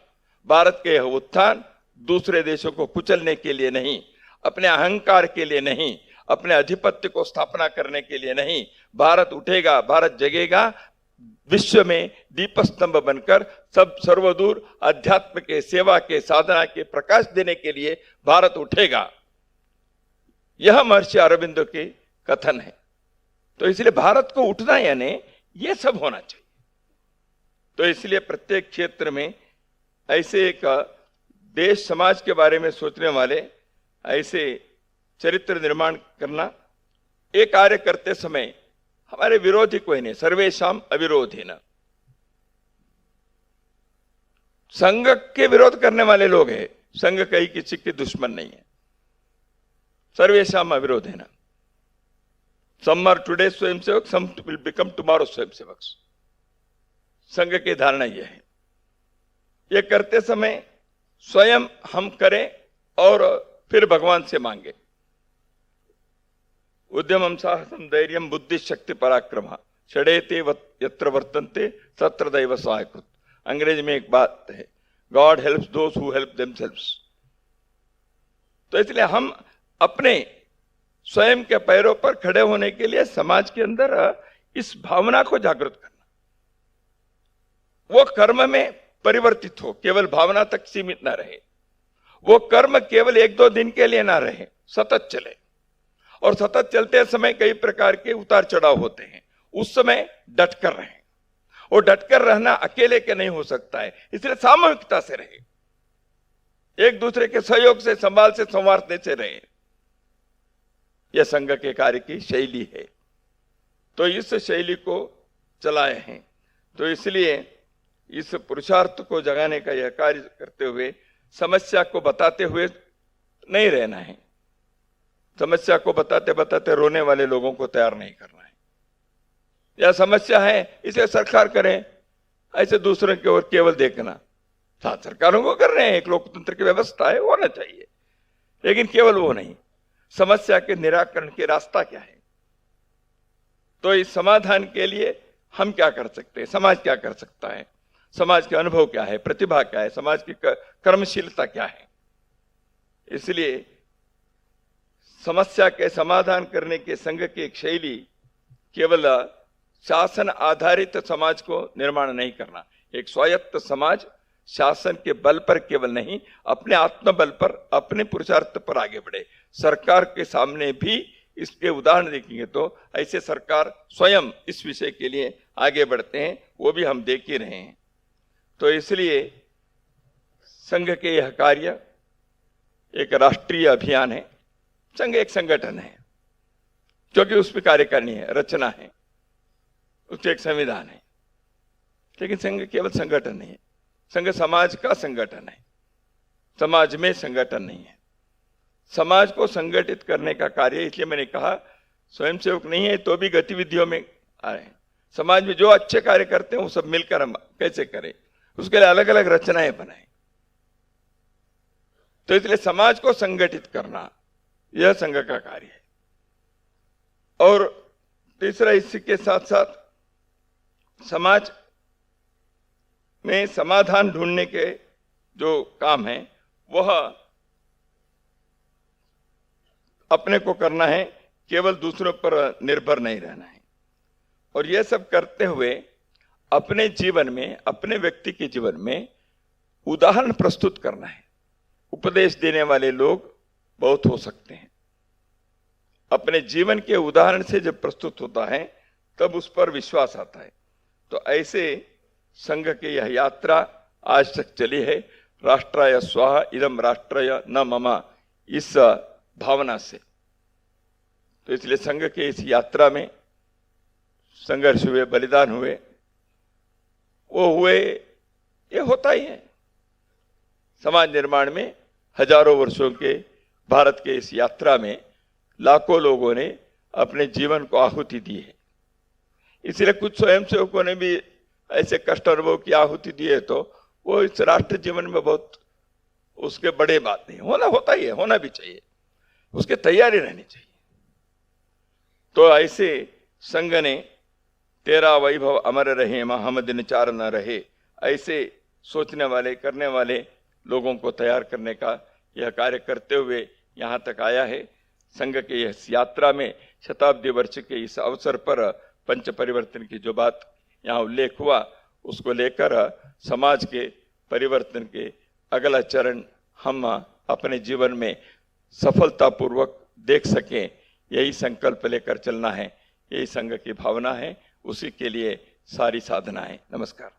भारत के यह उत्थान दूसरे देशों को कुचलने के लिए नहीं, अपने अहंकार के लिए नहीं, अपने अधिपत्य को स्थापना करने के लिए नहीं। भारत उठेगा, भारत जगेगा, विश्व में दीपस्तंभ बनकर सब सर्वदूर अध्यात्म के, सेवा के, साधना के प्रकाश देने के लिए भारत उठेगा। यह महर्षि अरबिंदो के कथन है। तो इसलिए भारत को उठना यानी ये सब होना चाहिए। तो इसलिए प्रत्येक क्षेत्र में ऐसे एक देश समाज के बारे में सोचने वाले ऐसे चरित्र निर्माण करना, एक कार्य करते समय हमारे विरोधी कोई नहीं, सर्वेशाम अविरोधी न। संघ के विरोध करने वाले लोग हैं, संघ कहीं किसी के दुश्मन नहीं है। सर्वेशाम अविरोधी न। सम आर टुडे स्वयंसेवक, सम विल बिकम टुमारो स्वयंसेवक। संघ की धारणा यह है। यह करते समय स्वयं हम करें और फिर भगवान से मांगे। उद्यमम साहसम धैर्यम बुद्धि शक्ति पराक्रम षडेते यत्र वर्तन्ते तत्र दैव सहायकृत। अंग्रेजी में एक बात है, God helps those who help themselves. तो इसलिए हम अपने स्वयं के पैरों पर खड़े होने के लिए समाज के अंदर इस भावना को जागृत करना, वो कर्म में परिवर्तित हो, केवल भावना तक सीमित न रहे। वो कर्म केवल 1-2 दिन के लिए ना रहे, सतत चले। और सतत चलते समय कई प्रकार के उतार चढ़ाव होते हैं, उस समय डट कर रहें। और डट कर रहना अकेले के नहीं हो सकता है, इसलिए सामूहिकता से रहे, एक दूसरे के सहयोग से, संभाल से, संवारने से रहे। यह संघ के कार्य की शैली है, तो इस शैली को चलाए हैं। तो इसलिए इस पुरुषार्थ को जगाने का यह कार्य करते हुए समस्या को बताते हुए नहीं रहना है। समस्या को बताते बताते रोने वाले लोगों को तैयार नहीं करना है। यह समस्या है, इसे सरकार करे, ऐसे दूसरों की ओर केवल देखना। साथ सरकारों को कर रहे हैं, एक लोकतंत्र की व्यवस्था है, होना चाहिए, लेकिन केवल वो नहीं। समस्या के निराकरण के रास्ता क्या है, तो इस समाधान के लिए हम क्या कर सकते हैं, समाज क्या कर सकता है, समाज के अनुभव क्या है, प्रतिभा क्या है, समाज की कर्मशीलता क्या है। इसलिए समस्या के समाधान करने के संघ की एक शैली केवल शासन आधारित समाज को निर्माण नहीं करना। एक स्वायत्त समाज शासन के बल पर केवल नहीं, अपने आत्मबल पर, अपने पुरुषार्थ पर आगे बढ़े। सरकार के सामने भी इसके उदाहरण देखेंगे तो ऐसे सरकार स्वयं इस विषय के लिए आगे बढ़ते हैं, वो भी हम देख ही रहे हैं। तो इसलिए संघ के यह कार्य एक राष्ट्रीय अभियान है। संघ एक संगठन है, क्योंकि उस पर कार्यकारिणी है, रचना है, उसके एक संविधान है। लेकिन संघ केवल संगठन नहीं है, संघ समाज का संगठन है, समाज में संगठन नहीं है। समाज को संगठित करने का कार्य, इसलिए मैंने कहा स्वयंसेवक नहीं है तो भी गतिविधियों में आ रहे हैं। समाज में जो अच्छे कार्य करते हैं वो सब मिलकर हम कैसे करें, उसके लिए अलग अलग रचनाएं बनाएं। तो इसलिए समाज को संगठित करना यह संघ का कार्य है। और तीसरा, इसके साथ साथ समाज में समाधान ढूंढने के जो काम है वह अपने को करना है, केवल दूसरों पर निर्भर नहीं रहना है। और यह सब करते हुए अपने जीवन में, अपने व्यक्ति के जीवन में उदाहरण प्रस्तुत करना है। उपदेश देने वाले लोग बहुत हो सकते हैं, अपने जीवन के उदाहरण से जब प्रस्तुत होता है तब उस पर विश्वास आता है। तो ऐसे संघ की यह यात्रा आज तक चली है, राष्ट्राय स्वाहा इदम राष्ट्राय न मम, इस भावना से। तो इसलिए संघ के इस यात्रा में संघर्ष हुए, बलिदान हुए, वो हुए, ये होता ही है। समाज निर्माण में हजारों वर्षों के भारत के इस यात्रा में लाखों लोगों ने अपने जीवन को आहुति दी है। इसलिए कुछ स्वयंसेवकों ने भी ऐसे कष्ट अनुभव की आहुति दी है, तो वो इस राष्ट्र जीवन में बहुत उसके बड़े बात नहीं, होना होता ही है, होना भी चाहिए, उसकी तैयारी रहनी चाहिए। तो ऐसे संघ ने तेरा वैभव अमर रहे हम दिन चार न रहे, ऐसे सोचने वाले, करने वाले लोगों को तैयार करने का यह कार्य करते हुए यहाँ तक आया है। संघ के इस यात्रा में शताब्दी वर्ष के इस अवसर पर पंच परिवर्तन की जो बात यहाँ उल्लेख हुआ, उसको लेकर समाज के परिवर्तन के अगला चरण हम अपने जीवन में सफलतापूर्वक देख सकें, यही संकल्प लेकर चलना है, यही संघ की भावना है, उसी के लिए सारी साधना है। नमस्कार।